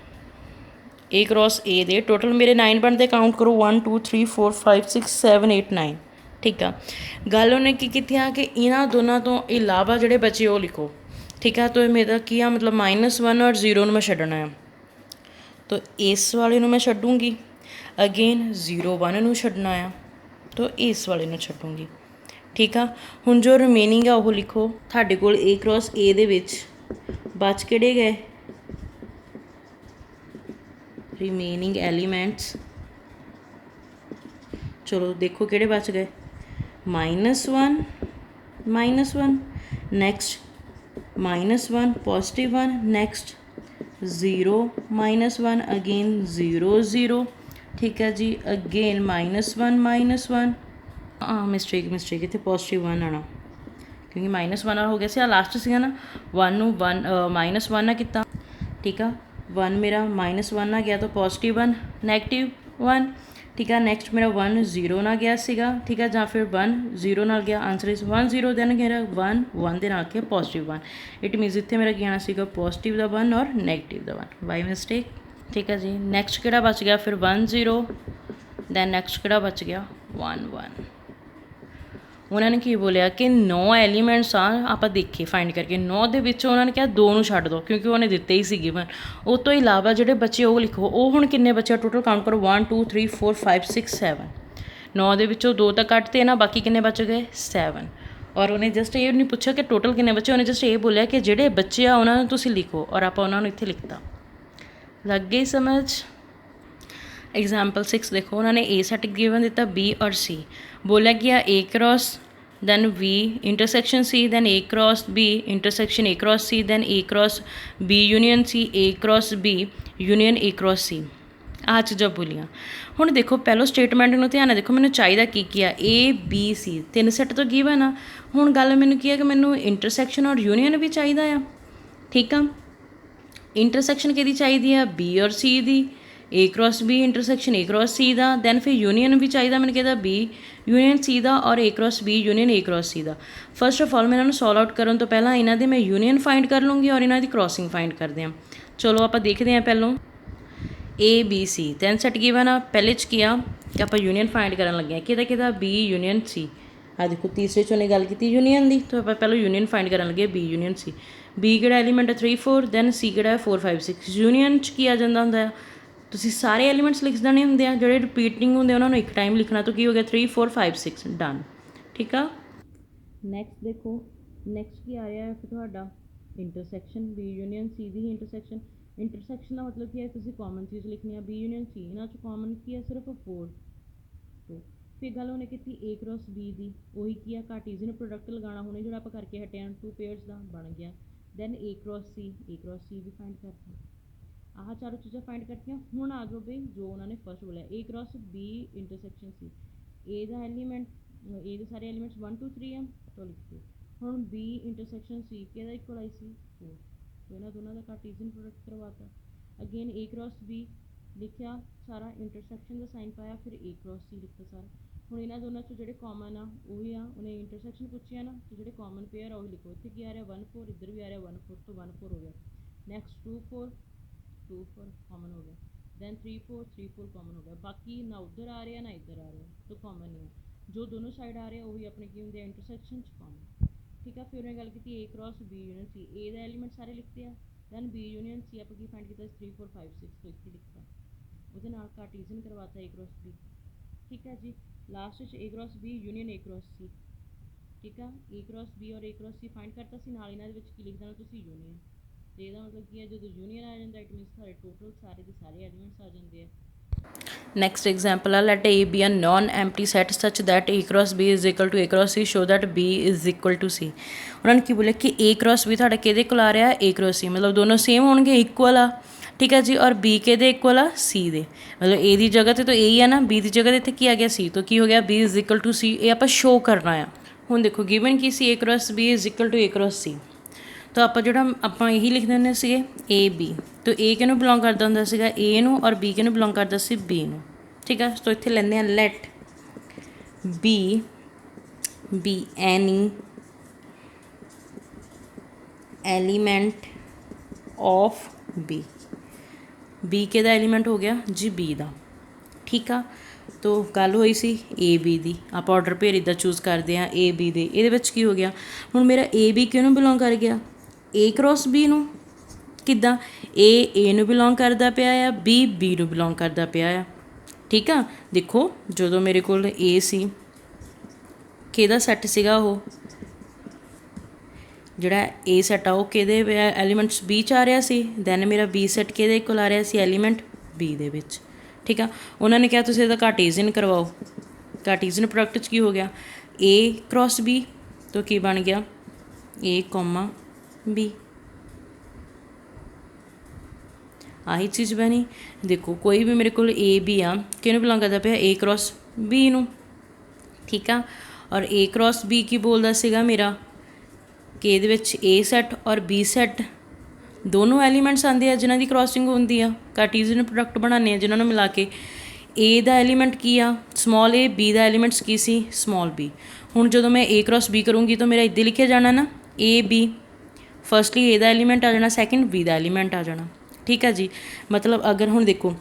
ਏ ਕ੍ਰੋਸ ਏ ਦੇ ਟੋਟਲ ਮੇਰੇ 9 ਬਣਦੇ। ਕਾਊਂਟ ਕਰੋ 1 2 3 4 5 6 7 8 9, ਠੀਕ ਆ। ਗੱਲ ਉਹਨੇ ਕੀ ਕੀਤੀ ਆ ਕਿ ਇਹਨਾਂ ਦੋਨਾਂ ਤੋਂ ਇਲਾਵਾ ਜਿਹੜੇ ਬਚੇ ਉਹ ਲਿਖੋ। ਠੀਕ ਆ, ਤਾਂ ਮੇਰਾ ਕੀ ਆ ਮਤਲਬ -1 ਔਰ 0 ਨੂੰ ਮੈਂ ਛੱਡਣਾ ਆ। ਤਾਂ ਇਸ ਵਾਲੇ ਨੂੰ ਮੈਂ ਛੱਡੂੰਗੀ, ਅਗੇਨ 0 1 ਨੂੰ ਛੱਡਣਾ ਆ, ਤਾਂ ਇਸ ਵਾਲੇ ਨੂੰ ਛੱਡੂੰਗੀ। ਠੀਕ ਆ, ਹੁਣ ਜੋ ਰਿਮੇਨਿੰਗ ਆ ਉਹ ਲਿਖੋ। ਤੁਹਾਡੇ ਕੋਲ ਏ ਕ੍ਰੋਸ ਏ ਦੇ ਵਿੱਚ ਬਚ ਕਿਹੜੇ ਗਏ, ਰਿਮੇਨਿੰਗ ਐਲੀਮੈਂਟਸ। ਚਲੋ ਦੇਖੋ ਕਿਹੜੇ ਬਚ ਗਏ, -1 -1, ਨੈਕਸਟ -1 +1, ਨੈਕਸਟ 0 -1, ਅਗੇਨ 0 0, ਠੀਕ ਹੈ ਜੀ। ਅਗੇਨ -1 -1, ਮਿਸਟੇਕ ਇੱਥੇ +1 ਆਉਣਾ ਕਿਉਂਕਿ -1 ਹੋ ਗਿਆ ਸੀ, ਆ ਲਾਸਟ ਸੀਗਾ ਨਾ। 1 ਨੂੰ -1 ਨਾ ਕੀਤਾ, ਠੀਕ ਆ। 1 ਮੇਰਾ -1 ਨਾ ਗਿਆ ਤਾਂ +1 -1, ਠੀਕ ਆ। ਨੈਕਸਟ ਮੇਰਾ 1 0 ਨਾਲ ਗਿਆ ਸੀਗਾ, ਠੀਕ ਆ, ਜਾਂ ਫਿਰ 1 0 ਨਾਲ ਗਿਆ। ਆਂਸਰ ਇਜ਼ 1 0, ਦੈਨ ਮੇਰਾ 1 1 ਦੇ ਨਾਲ ਗਿਆ +1। ਇਟ ਮੀਨਸ ਇੱਥੇ ਮੇਰਾ ਕੀ ਆਉਣਾ ਸੀਗਾ, ਪੋਜ਼ੀਟਿਵ ਦਾ 1 ਔਰ ਨੈਗੇਟਿਵ ਦਾ 1 ਬਾਈ ਮਿਸਟੇਕ। ਠੀਕ ਹੈ ਜੀ, ਨੈਕਸਟ ਕਿਹੜਾ ਬਚ ਗਿਆ ਫਿਰ 1 0, ਦੈਨ ਨੈਕਸਟ ਕਿਹੜਾ ਬਚ ਗਿਆ 1 1। ਉਹਨਾਂ ਨੇ ਕੀ ਬੋਲਿਆ ਕਿ 9 ਐਲੀਮੈਂਟਸ ਆ, ਆਪਾਂ ਦੇਖੇ ਫਾਈਂਡ ਕਰਕੇ 9 ਦੇ ਵਿੱਚੋਂ ਉਹਨਾਂ ਨੇ ਕਿਹਾ 2 ਨੂੰ ਛੱਡ ਦਿਓ ਕਿਉਂਕਿ ਉਹਨੇ ਦਿੱਤੇ ਹੀ ਸੀ ਗਿਵਨ। ਉਹ ਤੋਂ ਇਲਾਵਾ ਜਿਹੜੇ ਬੱਚੇ ਉਹ ਲਿਖੋ। ਉਹ ਹੁਣ ਕਿੰਨੇ ਬੱਚੇ ਟੋਟਲ ਕਾਊਂਟ ਕਰੋ, 1 2 3 4 5 6 7। 9 ਦੇ ਵਿੱਚੋਂ 2 ਤਾਂ ਕੱਟਤੇ ਨਾ, ਬਾਕੀ ਕਿੰਨੇ ਬਚ ਗਏ 7। ਔਰ ਉਹਨੇ ਜਸਟ ਇਹ ਨਹੀਂ ਪੁੱਛਿਆ ਕਿ ਟੋਟਲ ਕਿੰਨੇ ਬੱਚੇ, ਉਹਨੇ ਜਸਟ ਇਹ ਬੋਲਿਆ ਕਿ ਜਿਹੜੇ ਬੱਚੇ ਆ ਉਹਨਾਂ ਨੂੰ ਤੁਸੀਂ ਲਿਖੋ, ਔਰ ਆਪਾਂ ਉਹਨਾਂ ਨੂੰ ਇੱਥੇ ਲਿਖਤਾ। ਲੱਗ ਗਈ ਸਮਝ। एग्जाम्पल 6 देखो, उन्होंने ए सेट गिवन दिता बी और सी, बोला गया A cross then B intersection C, then A cross B intersection A cross C, then A cross B union C, A cross B union A cross C. आह चीज़ां बोलियां। हुण देखो पहलो स्टेटमेंट नूं ध्यान नाल देखो, मैनूं चाहीदा की आ ए बी सी 3 सैट तो गिवन आ। हुण गल मैनूं की है कि मैनूं इंटरसेक्शन और यूनियन भी चाहीदा आ। ठीक आ, इंटरसेक्शन किहदी चाहीदी आ, बी और सी दी, A cross B intersection A cross C का, दैन फिर यूनीयन भी चाहिए मैंने कहता बी यूनीयन सी का, और ए क्रॉस बी यूनीयन ए क्रॉस सी का। फस्ट ऑफ ऑल मैं इन्होंने सॉल्व आउट करने तो पहला इन्हों के मैं यूनीयन फाइंड कर लूँगी और इन्हों की क्रॉसिंग फाइंड करते हैं। चलो आप देखते हैं पहलों A B C 3 set given आ। पहले किया कि आप यूनीयन फाइंड कर लगे कि बी यूनीयन सी, ਆ ਦੇਖੋ तीसरे 'ਚ ਉਹਨੇ ਗੱਲ ਕੀਤੀ ਯੂਨੀਅਨ ਦੀ, ਤਾਂ ਆਪਾਂ ਪਹਿਲਾਂ ਯੂਨੀਅਨ ਫਾਈਂਡ ਕਰਨ ਲੱਗੇ ਬੀ ਯੂਨੀਅਨ ਸੀ। ਬੀ ਕਿਹੜਾ ਐਲੀਮੈਂਟ ਹੈ 3 4, ਦੈਨ ਸੀ ਕਿਹੜਾ ਹੈ 4 5 6। ਯੂਨੀਅਨ 'ਚ ਕੀ ਆ ਜਾਂਦਾ ਹੁੰਦਾ ਆ, ਤੁਸੀਂ ਸਾਰੇ ਐਲੀਮੈਂਟਸ ਲਿਖ ਦੇਣੇ ਹੁੰਦੇ ਆ, ਜਿਹੜੇ ਰਿਪੀਟਿੰਗ ਹੁੰਦੇ ਉਹਨਾਂ ਨੂੰ ਇੱਕ ਟਾਈਮ ਲਿਖਣਾ, ਤਾਂ ਕੀ ਹੋ ਗਿਆ 3 4 5 6 ਡਨ। ਠੀਕ ਆ। ਨੈਕਸਟ ਦੇਖੋ, ਨੈਕਸਟ ਕੀ ਆ ਰਿਹਾ ਹੈ ਫਿਰ ਤੁਹਾਡਾ ਇੰਟਰਸੈਕਸ਼ਨ। ਬੀ ਯੂਨੀਅਨ ਸੀ ਦੀ ਇੰਟਰਸੈਕਸ਼ਨ। ਇੰਟਰਸੈਕਸ਼ਨ ਦਾ ਮਤਲਬ ਕੀ ਹੈ, ਤੁਸੀਂ ਕਾਮਨ ਚੀਜ਼ ਲਿਖਣੀ ਆ। ਬੀ ਯੂਨੀਅਨ ਸੀ, ਇਹਨਾਂ 'ਚ ਕਾਮਨ ਕੀ ਹੈ ਸਿਰਫ 4 2। ਫਿਰ ਗੱਲ ਉਹਨੇ ਕੀਤੀ ਏ ਕ੍ਰੋਸ ਬੀ ਦੀ, ਉਹੀ ਕੀ ਆ ਕਾਰਟੀਜ਼ੀਅਨ ਪ੍ਰੋਡਕਟ ਲਗਾਉਣਾ ਹੁਣੇ ਜਿਹੜਾ ਆਪਾਂ ਕਰਕੇ ਹਟੇ ਹਾਂ 2 ਪੇਅਰਸ ਦਾ ਬਣ ਗਿਆ। ਦੈਨ ਏ ਕ੍ਰੋਸ ਸੀ ਵੀ ਫਾਈਂਡ ਕਰਤੀ। ਆਹ ਚਾਰੋਂ ਚੀਜ਼ਾਂ ਫਾਈਂਡ ਕਰਤੀਆਂ। ਹੁਣ ਆ ਜਾਓ ਬਈ ਜੋ ਉਹਨਾਂ ਨੇ ਫਸਟ ਬੋਲਿਆ ਏ ਕ੍ਰੋਸ ਬੀ ਇੰਟਰਸੈਕਸ਼ਨ ਸੀ। ਏ ਦਾ ਐਲੀਮੈਂਟ, ਏ ਦੇ ਸਾਰੇ ਐਲੀਮੈਂਟਸ 1 2 3 ਆ, ਤਾਂ ਲਿਖ ਦਿਓ। ਹੁਣ ਬੀ ਇੰਟਰਸੈਕਸ਼ਨ ਸੀ ਕਿਹਦਾ ਇਕੁਅਲ ਆਈ ਸੀ 4, तो ਇਹਨਾਂ ਦੋਨਾਂ ਦਾ ਕਾਰਟੀਜ਼ੀਅਨ ਪ੍ਰੋਡਕਟ ਕਰਵਾਤਾ। ਅਗੇਨ ਏ ਕ੍ਰੋਸ ਬੀ ਲਿਖਿਆ ਸਾਰਾ, ਇੰਟਰਸੈਕਸ਼ਨ ਦਾ ਸਾਈਨ ਪਾਇਆ, ਫਿਰ ਏ ਕ੍ਰੋਸ ਸੀ ਲਿਖਿਆ ਸਾਰਾ। ਹੁਣ ਇਹਨਾਂ ਦੋਨਾਂ 'ਚੋਂ ਜਿਹੜੇ ਕਾਮਨ ਆ ਉਹੀ ਆ, ਉਹਨੇ ਇੰਟਰਸੈਕਸ਼ਨ ਪੁੱਛਿਆ ਨਾ, ਤੇ ਜਿਹੜੇ ਕਾਮਨ ਪੇਅਰ ਆ ਉਹੀ ਲਿਖੋ। ਇੱਥੇ ਕੀ ਆ ਰਿਹਾ 1 4, ਇੱਧਰ ਵੀ ਆ ਰਿਹਾ 1 4, ਤੋਂ 1 4 ਹੋ ਗਿਆ। ਨੈਕਸਟ 2 4 2 4 ਕਾਮਨ ਹੋ ਗਿਆ। ਦੈਨ 3 4 3 4 ਕਾਮਨ ਹੋ ਗਿਆ। ਬਾਕੀ ਨਾ ਉੱਧਰ ਆ ਰਿਹਾ ਨਾ ਇੱਧਰ ਆ ਰਿਹਾ, ਤਾਂ ਕਾਮਨ ਨਹੀਂ ਆ। ਜੋ ਦੋਨੋਂ ਸਾਈਡ ਆ ਰਿਹਾ ਉਹੀ ਆਪਣੇ ਕੀ ਹੁੰਦੇ ਆ ਇੰਟਰਸੈਕਸ਼ਨ 'ਚ ਕਾਮਨ। ਠੀਕ ਆ। ਫਿਰ ਉਹਨੇ ਗੱਲ ਕੀਤੀ ਏ ਕ੍ਰੋਸ ਬੀ ਯੂਨੀਅਨ ਸੀ। ਏ ਦਾ ਐਲੀਮੈਂਟ ਸਾਰੇ ਲਿਖਤੇ ਆ। ਦੈਨ ਬੀ ਯੂਨੀਅਨ ਸੀ ਆਪਾਂ ਕੀ ਫਾਈਂਡ ਕੀਤਾ 3 4 5 6, ਤੋਂ ਇੱਥੇ ਲਿਖਤਾ। ਉਹਦੇ ਨਾਲ ਕਾਰਟੀਜ਼ੀਅਨ ਕਰਵਾਤਾ ਏ ਕ੍ਰੋਸ ਬੀ। ਠੀਕ ਹੈ ਜੀ। ਲਾਸਟ 'ਚ ਏ ਕ੍ਰੋਸ ਬੀ ਯੂਨੀਅਨ ਏ ਕ੍ਰੋਸ ਸੀ। ਠੀਕ ਆ। ਏ ਕ੍ਰੋਸ ਬੀ ਔਰ ਏ ਕ੍ਰੋਸ ਸੀ ਫਾਈਂਡ ਕਰਤਾ ਸੀ, ਨਾਲ ਇਹਨਾਂ ਦੇ ਵਿੱਚ ਕੀ ਲਿਖ ਦੇਣਾ ਤੁਸੀਂ ਯੂਨੀਅਨ। ਤੇ ਇਹਦਾ ਮਤਲਬ ਕੀ ਹੈ, ਜਦੋਂ ਯੂਨੀਅਨ ਆ ਜਾਂਦਾ ਇਟ ਮੀਨਸ ਤੁਹਾਡੇ ਟੋਟਲ ਸਾਰੇ ਦੇ ਸਾਰੇ ਐਲੀਮੈਂਟਸ ਆ ਜਾਂਦੇ ਆ। Next example, let A be a non-empty set such that A cross B is equal to A cross C, show that B is equal to C। ਉਹਨਾਂ ਨੇ ਕੀ ਬੋਲਿਆ ਕਿ A cross B ਤੁਹਾਡਾ ਕਿਹਦੇ ਕੋਲ ਆ ਰਿਹਾ A cross C, ਮਤਲਬ ਦੋਨੋਂ ਸੇਮ ਹੋਣਗੇ, ਇਕੁਅਲ ਆ। ਠੀਕ ਹੈ ਜੀ। ਔਰ B ਕਿਹਦੇ ਇਕੁਅਲ ਆ C ਦੇ, ਮਤਲਬ A ਦੀ ਜਗ੍ਹਾ 'ਤੇ ਤਾਂ A ਹੀ ਆ ਨਾ, B ਦੀ ਜਗ੍ਹਾ 'ਤੇ ਇੱਥੇ ਕੀ ਆ ਗਿਆ C, ਤੋਂ ਕੀ ਹੋ ਗਿਆ B is equal to C। ਇਹ ਆਪਾਂ ਸ਼ੋ ਕਰਨਾ ਆ। ਹੁਣ ਦੇਖੋ given Ki C A cross B is equal to A cross C, ਤਾਂ ਆਪਾਂ ਜਿਹੜਾ ਆਪਾਂ ਇਹੀ ਲਿਖ ਦਿੰਦੇ ਸੀਗੇ ਏ ਬੀ। ਤਾਂ ਏ ਕਿਹਨੂੰ ਬਿਲੋਂਗ ਕਰਦਾ ਹੁੰਦਾ ਸੀਗਾ ਏ ਨੂੰ, ਔਰ ਬੀ ਕਿਹਨੂੰ ਬਿਲੋਂਗ ਕਰਦਾ ਸੀ ਬੀ ਨੂੰ। ਠੀਕ ਆ। ਤਾਂ ਇੱਥੇ ਲੈਂਦੇ ਹਾਂ let B be any element of B. B ਕਿਹਦਾ ਐਲੀਮੈਂਟ ਹੋ ਗਿਆ ਜੀ ਬੀ ਦਾ। ਠੀਕ ਆ। ਤੋ ਗੱਲ ਹੋਈ ਸੀ ਏ ਬੀ ਦੀ, ਆਪਾਂ ਆਰਡਰ ਪੇਰ ਇੱਦਾਂ ਚੂਜ਼ ਕਰਦੇ ਹਾਂ ਏ ਬੀ ਦੇ। ਇਹਦੇ ਵਿੱਚ ਕੀ ਹੋ ਗਿਆ, ਹੁਣ ਮੇਰਾ ਏ ਬੀ ਕਿਹਨੂੰ ਬਿਲੋਂਗ ਕਰ ਗਿਆ ਏ ਕ੍ਰੋਸ ਬੀ ਨੂੰ। ਕਿੱਦਾਂ, ਏ ਨੂੰ ਬਿਲੋਂਗ ਕਰਦਾ ਪਿਆ ਆ, ਬੀ ਬੀ ਨੂੰ ਬਿਲੋਂਗ ਕਰਦਾ ਪਿਆ ਆ। ਠੀਕ ਆ। ਦੇਖੋ ਜਦੋਂ ਮੇਰੇ ਕੋਲ ਏ ਸੀ ਕਿਹਦਾ ਸੈੱਟ ਸੀਗਾ, ਉਹ ਜਿਹੜਾ ਏ ਸੈੱਟ ਆ ਉਹ ਕਿਹਦੇ ਐਲੀਮੈਂਟਸ ਬੀ 'ਚ ਆ ਰਿਹਾ ਸੀ। ਦੈਨ ਮੇਰਾ ਬੀ ਸੈੱਟ ਕਿਹਦੇ ਕੋਲ ਆ ਰਿਹਾ ਸੀ ਐਲੀਮੈਂਟ ਬੀ ਦੇ ਵਿੱਚ। ਠੀਕ ਆ। ਉਹਨਾਂ ਨੇ ਕਿਹਾ ਤੁਸੀਂ ਇਹਦਾ ਕਾਰਟੀਜ਼ੀਅਨ ਕਰਵਾਓ। ਕਾਰਟੀਜ਼ੀਅਨ ਪ੍ਰੋਡਕਟ 'ਚ ਕੀ ਹੋ ਗਿਆ ਏ ਕ੍ਰੋਸ ਬੀ, ਤੋਂ ਕੀ ਬਣ ਗਿਆ ਏ ਕੋਮਾ ਬੀ। ਆਹੀ ਚੀਜ਼ ਬਣੀ। ਦੇਖੋ ਕੋਈ ਵੀ ਮੇਰੇ ਕੋਲ ਏ ਬੀ ਆ, ਕਿਹਨੂੰ ਬਿਲੋਂਗ ਕਰਦਾ ਪਿਆ ਏ ਕ੍ਰੋਸ ਬੀ ਨੂੰ। ਠੀਕ ਆ। ਔਰ ਏ ਕ੍ਰੋਸ ਬੀ ਕੀ ਬੋਲਦਾ ਸੀਗਾ ਮੇਰਾ ਕਿ ਇਹਦੇ ਵਿੱਚ ਏ ਸੈੱਟ ਔਰ ਬੀ ਸੈੱਟ ਦੋਨੋਂ ਐਲੀਮੈਂਟਸ ਆਉਂਦੇ ਆ ਜਿਨ੍ਹਾਂ ਦੀ ਕ੍ਰੋਸਿੰਗ ਹੁੰਦੀ ਆ, ਕਾਰਟੀਜ਼ੀਅਨ ਪ੍ਰੋਡਕਟ ਬਣਾਉਂਦੇ ਆ ਜਿਨ੍ਹਾਂ ਨੂੰ ਮਿਲਾ ਕੇ। ਏ ਦਾ ਐਲੀਮੈਂਟ ਕੀ ਆ ਸਮੋਲ ਏ, ਬੀ ਦਾ ਐਲੀਮੈਂਟਸ ਕੀ ਸੀ ਸਮੋਲ ਬੀ। ਹੁਣ ਜਦੋਂ ਮੈਂ ਏ ਕ੍ਰੋਸ ਬੀ ਕਰੂੰਗੀ ਤਾਂ ਮੇਰਾ ਇੱਦਾਂ ਲਿਖਿਆ ਜਾਣਾ ਨਾ A B. Firstly A the element ਆ ਜਾਣਾ, ਸੈਕਿੰਡ ਬੀ ਦਾ ਐਲੀਮੈਂਟ ਆ ਜਾਣਾ। ਠੀਕ ਆ ਜੀ। ਮਤਲਬ ਅਗਰ ਹੁਣ ਦੇਖੋ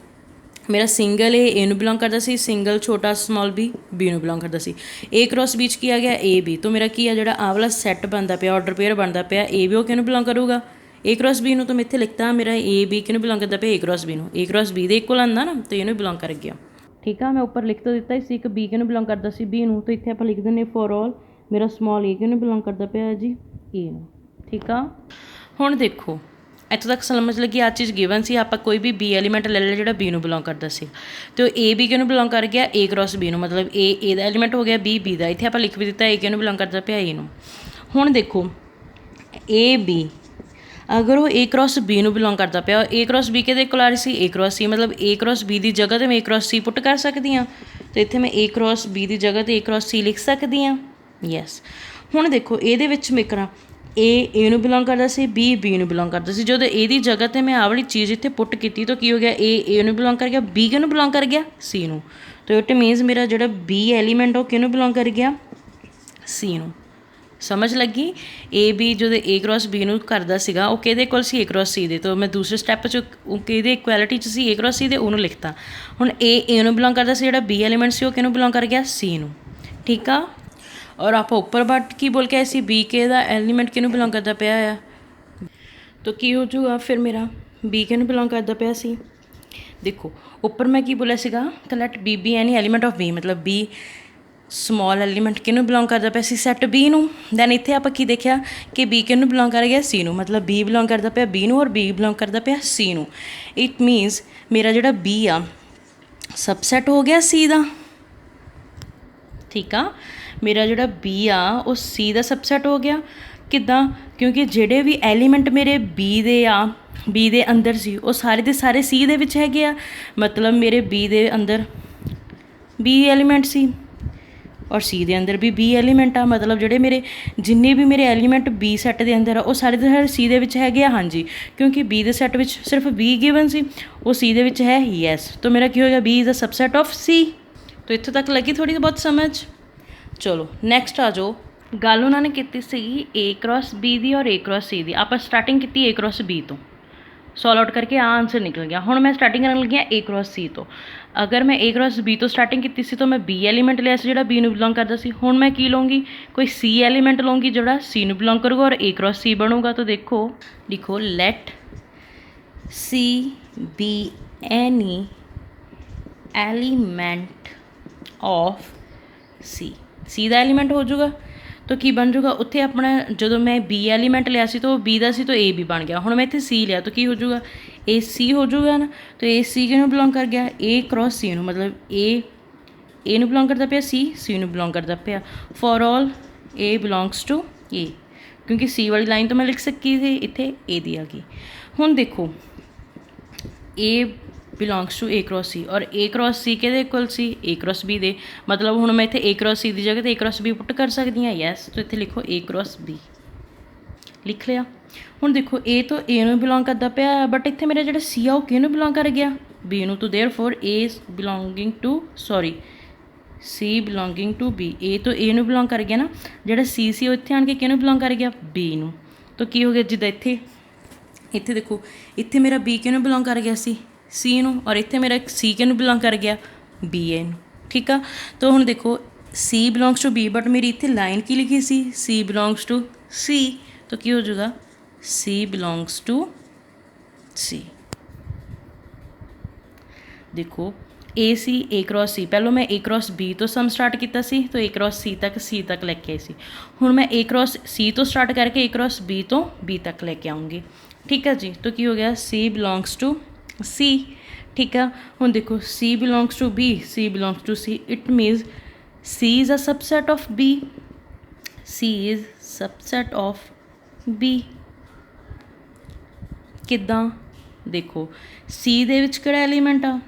ਮੇਰਾ ਸਿੰਗਲ ਏ ਨੂੰ ਬਿਲੋਂਗ ਕਰਦਾ ਸੀ, ਸਿੰਗਲ ਛੋਟਾ ਸਮੋਲ ਬੀ ਬੀ ਨੂੰ ਬਿਲੋਂਗ ਕਰਦਾ ਸੀ। ਏ ਕ੍ਰੋਸ ਬੀ 'ਚ ਕੀ ਆ ਗਿਆ ਏ ਬੀ, ਤੋਂ ਮੇਰਾ ਕੀ ਆ ਜਿਹੜਾ ਆਹ ਵਾਲਾ ਸੈੱਟ ਬਣਦਾ ਪਿਆ ਆਰਡਰ ਪੇਅਰ ਬਣਦਾ ਪਿਆ ਏ ਬੀ, ਉਹ ਕਿਹਨੂੰ ਬਿਲੋਂਗ ਕਰੂਗਾ ਏ ਕ੍ਰੋਸ ਬੀ ਨੂੰ। ਤਾਂ ਮੈਂ ਇੱਥੇ ਲਿਖਤਾ ਮੇਰਾ ਏ ਬੀ ਕਿਹਨੂੰ ਬਿਲੋਂਗ ਕਰਦਾ ਪਿਆ ਏ ਕ੍ਰੋਸ ਬੀ ਨੂੰ। ਏ ਕ੍ਰੋਸ ਬੀ ਦੇ ਇਕੁਅਲ ਆਉਂਦਾ ਨਾ, ਤਾਂ ਇਹਨੂੰ ਬਿਲੋਂਗ ਕਰ ਗਿਆ। ਠੀਕ ਆ। ਮੈਂ ਉੱਪਰ ਲਿਖ ਤਾਂ ਦਿੱਤਾ ਸੀ ਇੱਕ ਬੀ ਕਿਹਨੂੰ ਬਿਲੋਂਗ ਕਰਦਾ ਸੀ ਬੀ ਨੂੰ, ਤਾਂ ਇੱਥੇ ਆਪਾਂ ਲਿਖ ਦਿੰਦੇ ਫੋਰ ਆਲ ਮੇਰਾ ਸਮੋਲ ਏ ਕਿਹਨੂੰ ਬਿਲੋਂਗ ਕਰਦਾ ਪਿਆ ਜੀ ਏ ਨੂੰ। ਠੀਕ ਆ। ਹੁਣ ਦੇਖੋ ਇੱਥੋਂ ਤੱਕ ਸਮਝ ਲੱਗੀ ਆਹ ਚੀਜ਼ ਗਿਵਨ ਸੀ, ਆਪਾਂ ਕੋਈ ਵੀ ਬੀ ਐਲੀਮੈਂਟ ਲੈ ਲਿਆ ਜਿਹੜਾ ਬੀ ਨੂੰ ਬਿਲੋਂਗ ਕਰਦਾ ਸੀ, ਅਤੇ ਉਹ ਏ ਬੀ ਕਿਹਨੂੰ ਬਿਲੋਂਗ ਕਰ ਗਿਆ ਏ ਕ੍ਰੋਸ ਬੀ ਨੂੰ, ਮਤਲਬ ਏ ਦਾ ਐਲੀਮੈਂਟ ਹੋ ਗਿਆ ਬੀ ਬੀ ਦਾ। ਇੱਥੇ ਆਪਾਂ ਲਿਖ ਵੀ ਦਿੱਤਾ ਏ ਕਿਹਨੂੰ ਬਿਲੋਂਗ ਕਰਦਾ ਪਿਆ ਏ ਨੂੰ। ਹੁਣ ਦੇਖੋ ਏ ਬੀ ਅਗਰ ਉਹ ਏ ਕ੍ਰੋਸ ਬੀ ਨੂੰ ਬਿਲੋਂਗ ਕਰਦਾ ਪਿਆ, ਏ ਕ੍ਰੋਸ ਬੀ ਕਿਹਦੇ ਕੋਲ ਆ ਰਹੀ ਸੀ ਏ ਕ੍ਰੋਸ ਸੀ, ਮਤਲਬ ਏ ਕ੍ਰੋਸ ਬੀ ਦੀ ਜਗ੍ਹਾ 'ਤੇ ਮੈਂ ਏ ਕ੍ਰੋਸ ਸੀ ਪੁੱਟ ਕਰ ਸਕਦੀ ਹਾਂ। ਅਤੇ ਇੱਥੇ ਮੈਂ ਏ ਕ੍ਰੋਸ ਬੀ ਦੀ ਜਗ੍ਹਾ 'ਤੇ ਏ ਕ੍ਰੋਸ ਸੀ ਲਿਖ ਸਕਦੀ ਹਾਂ। ਯੈਸ। ਹੁਣ ਦੇਖੋ ਇਹਦੇ ਵਿੱਚ ਮੈਂ ਕਰਾਂ ਏ ਨੂੰ ਬਿਲੋਂਗ ਕਰਦਾ ਸੀ, ਬੀ ਬੀ ਨੂੰ ਬਿਲੋਂਗ ਕਰਦਾ ਸੀ। ਜਦੋਂ ਇਹਦੀ ਜਗ੍ਹਾ 'ਤੇ ਮੈਂ ਆਹ ਵਾਲੀ ਚੀਜ਼ ਇੱਥੇ ਪੁੱਟ ਕੀਤੀ ਤਾਂ ਕੀ ਹੋ ਗਿਆ ਏ ਨੂੰ ਬਿਲੋਂਗ ਕਰ ਗਿਆ, ਬੀ ਕਿਹਨੂੰ ਬਿਲੋਂਗ ਕਰ ਗਿਆ ਸੀ ਨੂੰ। ਤਾਂ ਇਟ ਮੀਨਸ ਮੇਰਾ ਜਿਹੜਾ ਬੀ ਐਲੀਮੈਂਟ ਉਹ ਕਿਹਨੂੰ ਬਿਲੋਂਗ ਕਰ ਗਿਆ ਸੀ ਨੂੰ। ਸਮਝ ਲੱਗੀ। ਏ ਬੀ ਜਦੋਂ ਏ ਕ੍ਰੋਸ ਬੀ ਨੂੰ ਕਰਦਾ ਸੀਗਾ ਉਹ ਕਿਹਦੇ ਕੋਲ ਸੀ ਏ ਕ੍ਰੋਸ ਸੀ ਦੇ, ਤਾਂ ਮੈਂ ਦੂਸਰੇ ਸਟੈਪ 'ਚ ਉਹ ਕਿਹਦੇ ਇਕੁਐਲਿਟੀ 'ਚ ਸੀ ਏ ਕ੍ਰੋਸ ਸੀ ਦੇ, ਉਹਨੂੰ ਲਿਖਤਾ। ਹੁਣ ਏ ਨੂੰ ਬਿਲੋਂਗ ਕਰਦਾ ਸੀ, ਜਿਹੜਾ ਬੀ ਐਲੀਮੈਂਟ ਸੀ ਉਹ ਕਿਹਨੂੰ ਬਿਲੋਂਗ ਕਰ ਗਿਆ ਸੀ ਨੂੰ। ਠੀਕ ਆ। और आप ऊपर बट की बोल के ऐसी बी के दा एलीमेंट किनू बिलोंग करता पिया आ, तो की हो जाऊगा फिर मेरा बी किनू बिलोंग करता पिया सी। देखो ਉੱਪਰ मैं की बोलिया सीगा collect B be any element of B, मतलब बी ਸਮੋਲ ਐਲੀਮੈਂਟ ਕਿਹਨੂੰ ਬਿਲੋਂਗ ਕਰਦਾ ਪਿਆ ਸੀ, ਸੈੱਟ ਬੀ ਨੂੰ। ਦੈਨ ਇੱਥੇ ਆਪਾਂ ਕੀ ਦੇਖਿਆ ਕਿ ਬੀ ਕਿਹਨੂੰ ਬਿਲੋਂਗ ਕਰ ਗਿਆ, ਸੀ ਨੂੰ, ਮਤਲਬ ਬੀ ਬਿਲੋਂਗ ਕਰਦਾ ਪਿਆ ਬੀ ਨੂੰ ਔਰ ਬੀ ਬਿਲੋਂਗ ਕਰਦਾ ਪਿਆ ਸੀ ਨੂੰ। ਇਟ ਮੀਨਸ ਮੇਰਾ ਜਿਹੜਾ ਬੀ ਆ ਸਬਸੈਟ ਹੋ ਗਿਆ ਸੀ ਦਾ, ਠੀਕ ਆ। ਮੇਰਾ ਜਿਹੜਾ ਬੀ ਆ ਉਹ ਸੀ ਦਾ ਸਬਸੈਟ ਹੋ ਗਿਆ। ਕਿੱਦਾਂ? ਕਿਉਂਕਿ ਜਿਹੜੇ ਵੀ ਐਲੀਮੈਂਟ ਮੇਰੇ ਬੀ ਦੇ ਆ, ਬੀ ਦੇ ਅੰਦਰ ਸੀ, ਉਹ ਸਾਰੇ ਦੇ ਸਾਰੇ ਸੀ ਦੇ ਵਿੱਚ ਹੈਗੇ ਆ। ਮਤਲਬ ਮੇਰੇ ਬੀ ਦੇ ਅੰਦਰ ਬੀ ਐਲੀਮੈਂਟ ਸੀ ਔਰ ਸੀ ਦੇ ਅੰਦਰ ਵੀ ਬੀ ਐਲੀਮੈਂਟ ਆ। ਮਤਲਬ ਜਿਹੜੇ ਮੇਰੇ ਜਿੰਨੇ ਵੀ ਮੇਰੇ ਐਲੀਮੈਂਟ ਬੀ ਸੈੱਟ ਦੇ ਅੰਦਰ ਆ ਉਹ ਸਾਰੇ ਦੇ ਸਾਰੇ ਸੀ ਦੇ ਵਿੱਚ ਹੈਗੇ ਆ। ਹਾਂਜੀ, ਕਿਉਂਕਿ ਬੀ ਦੇ ਸੈੱਟ ਵਿੱਚ ਸਿਰਫ ਬੀ ਗਿਵਨ ਸੀ, ਉਹ ਸੀ ਦੇ ਵਿੱਚ ਹੈ। ਯੈਸ, ਤਾਂ ਮੇਰਾ ਕੀ ਹੋ ਗਿਆ, B is a subset of C. ਤਾਂ ਇੱਥੋਂ ਤੱਕ ਲੱਗੀ ਥੋੜ੍ਹੀ ਬਹੁਤ ਸਮਝ। ਚਲੋ ਨੈਕਸਟ ਆ ਜਾਓ। ਗੱਲ ਉਹਨਾਂ ਨੇ ਕੀਤੀ ਸੀਗੀ ਏ ਕ੍ਰੋਸ ਬੀ ਦੀ ਔਰ ਏ ਕ੍ਰੋਸ ਸੀ ਦੀ। ਆਪਾਂ ਸਟਾਰਟਿੰਗ ਕੀਤੀ ਏ ਕ੍ਰੋਸ ਬੀ ਤੋਂ, ਸੋਲਵ ਆਊਟ ਕਰਕੇ ਆ ਆਂਸਰ ਨਿਕਲ ਗਿਆ। ਹੁਣ ਮੈਂ ਸਟਾਰਟਿੰਗ ਕਰਨ ਲੱਗੀ ਹਾਂ ਏ ਕ੍ਰੋਸ ਸੀ ਤੋਂ। ਅਗਰ ਮੈਂ ਏ ਕ੍ਰੋਸ ਬੀ ਤੋਂ ਸਟਾਰਟਿੰਗ ਕੀਤੀ ਸੀ ਤਾਂ ਮੈਂ ਬੀ ਐਲੀਮੈਂਟ ਲਿਆ ਸੀ ਜਿਹੜਾ ਬੀ ਨੂੰ ਬਿਲੋਂਗ ਕਰਦਾ ਸੀ। ਹੁਣ ਮੈਂ ਕੀ ਲਵਾਂਗੀ, ਕੋਈ ਸੀ ਐਲੀਮੈਂਟ ਲਵਾਂਗੀ ਜਿਹੜਾ ਸੀ ਨੂੰ ਬਿਲੋਂਗ ਕਰੂਗਾ ਔਰ ਏ ਕ੍ਰੋਸ ਸੀ ਬਣੂਗਾ। ਤਾਂ ਦੇਖੋ ਲਿਖੋ let C be any element of C. C ਦਾ ਐਲੀਮੈਂਟ ਹੋ ਜਾਊਗਾ ਤਾਂ ਕੀ ਬਣ ਜਾਊਗਾ, ਉੱਥੇ ਆਪਣਾ ਜਦੋਂ ਮੈਂ ਬੀ ਐਲੀਮੈਂਟ ਲਿਆ ਸੀ ਤਾਂ ਉਹ ਬੀ ਦਾ ਸੀ ਤਾਂ ਏ ਵੀ ਬਣ ਗਿਆ। ਹੁਣ ਮੈਂ ਇੱਥੇ ਸੀ ਲਿਆ ਤਾਂ ਕੀ ਹੋ ਜਾਊਗਾ, ਏ ਸੀ ਹੋ ਜਾਊਗਾ ਨਾ। ਤਾਂ ਏ ਸੀ ਕਿਹਨੂੰ ਬਿਲੋਂਗ ਕਰ ਗਿਆ, ਏ ਕ੍ਰੋਸ ਸੀ ਨੂੰ, ਮਤਲਬ ਏ ਨੂੰ ਬਿਲੋਂਗ ਕਰਦਾ ਪਿਆ, ਸੀ ਨੂੰ ਬਿਲੋਂਗ ਕਰਦਾ ਪਿਆ। For all A belongs to A, ਕਿਉਂਕਿ ਸੀ ਵਾਲੀ ਲਾਈਨ ਤਾਂ ਮੈਂ ਲਿਖ ਸਕੀ ਸੀ, ਇੱਥੇ ਏ ਦੀ ਆ ਗਈ। ਹੁਣ ਦੇਖੋ ਏ ਬਿਲੋਂਗਸ ਟੂ ਏ ਕ੍ਰੋਸ ਸੀ ਔਰ ਏ ਕ੍ਰੋਸ ਸੀ ਕਿਹਦੇ ਇਕੁਅਲ ਸੀ, ਏ ਕ੍ਰੋਸ ਬੀ ਦੇ। ਮਤਲਬ ਹੁਣ ਮੈਂ ਇੱਥੇ ਏ ਕ੍ਰੋਸ ਸੀ ਦੀ ਜਗ੍ਹਾ 'ਤੇ ਏ ਕ੍ਰੋਸ ਬੀ ਪੁੱਟ ਕਰ ਸਕਦੀ ਹਾਂ। ਯੈਸ, ਤਾਂ ਇੱਥੇ ਲਿਖੋ ਏ ਕ੍ਰੋਸ ਬੀ, ਲਿਖ ਲਿਆ। ਹੁਣ ਦੇਖੋ ਏ ਤੋਂ ਏ ਨੂੰ ਬਿਲੋਂਗ ਕਰਦਾ ਪਿਆ, ਬਟ ਇੱਥੇ ਮੇਰਾ ਜਿਹੜਾ ਸੀ ਆ ਉਹ ਕਿਹਨੂੰ ਬਿਲੋਂਗ ਕਰ ਗਿਆ, ਬੀ ਨੂੰ। ਤੋਂ therefore A belonging to C belonging to B. A ਤੋਂ ਏ ਨੂੰ ਬਿਲੋਂਗ ਕਰ ਗਿਆ ਨਾ, ਜਿਹੜਾ ਸੀ ਉਹ ਇੱਥੇ ਆਣ ਕੇ ਕਿਹਨੂੰ ਬਿਲੋਂਗ ਕਰ ਗਿਆ, ਬੀ ਨੂੰ। ਤਾਂ ਕੀ ਹੋ ਗਿਆ, ਜਿੱਦਾਂ ਇੱਥੇ ਦੇਖੋ ਇੱਥੇ ਮੇਰਾ ਬੀ ਕਿਹਨੂੰ ਬਿਲੋਂਗ ਕਰ ਗਿਆ ਸੀ, ਸੀ ਨੂੰ, ਔਰ ਇੱਥੇ ਮੇਰਾ ਸੀ ਕਿਹਨੂੰ ਬਿਲੋਂਗ ਕਰ ਗਿਆ, ਬੀ ਏ ਨੂੰ। ਠੀਕ ਆ। ਤਾਂ ਹੁਣ ਦੇਖੋ C belongs to B, but ਮੇਰੀ ਇੱਥੇ ਲਾਈਨ ਕੀ ਲਿਖੀ ਸੀ, ਸੀ ਬਿਲੋਂਗਸ ਟੂ ਸੀ। ਤਾਂ ਕੀ ਹੋ ਜਾਊਗਾ, ਸੀ ਬਿਲੋਂਗਸ ਟੂ ਸੀ। ਦੇਖੋ ਏ ਸੀ ਏ ਕ੍ਰੋਸ ਸੀ, ਪਹਿਲਾਂ ਮੈਂ ਏ ਕ੍ਰੋਸ ਬੀ ਤੋਂ ਸਮ ਸਟਾਰਟ ਕੀਤਾ ਸੀ ਤਾਂ ਏ ਕ੍ਰੋਸ ਸੀ ਤੱਕ ਲੈ ਕੇ ਆਈ ਸੀ। ਹੁਣ ਮੈਂ ਏ ਕ੍ਰੋਸ ਸੀ ਤੋਂ ਸਟਾਰਟ ਕਰਕੇ ਏ ਕ੍ਰੋਸ ਬੀ ਤੋਂ ਬੀ ਤੱਕ ਲੈ ਕੇ ਆਉਂਗੀ। ਠੀਕ ਹੈ ਜੀ। ਤਾਂ ਕੀ ਹੋ ਗਿਆ, ਸੀ ਬਿਲੋਂਗਸ ਟੂ ਸੀ। ਠੀਕ ਆ। ਹੁਣ ਦੇਖੋ C belongs to B, C belongs to C, it means C is a subset of B, C is subset of B. ਕਿੱਦਾਂ? ਦੇਖੋ ਸੀ ਦੇ ਵਿੱਚ ਕਿਹੜਾ ਐਲੀਮੈਂਟ ਆ,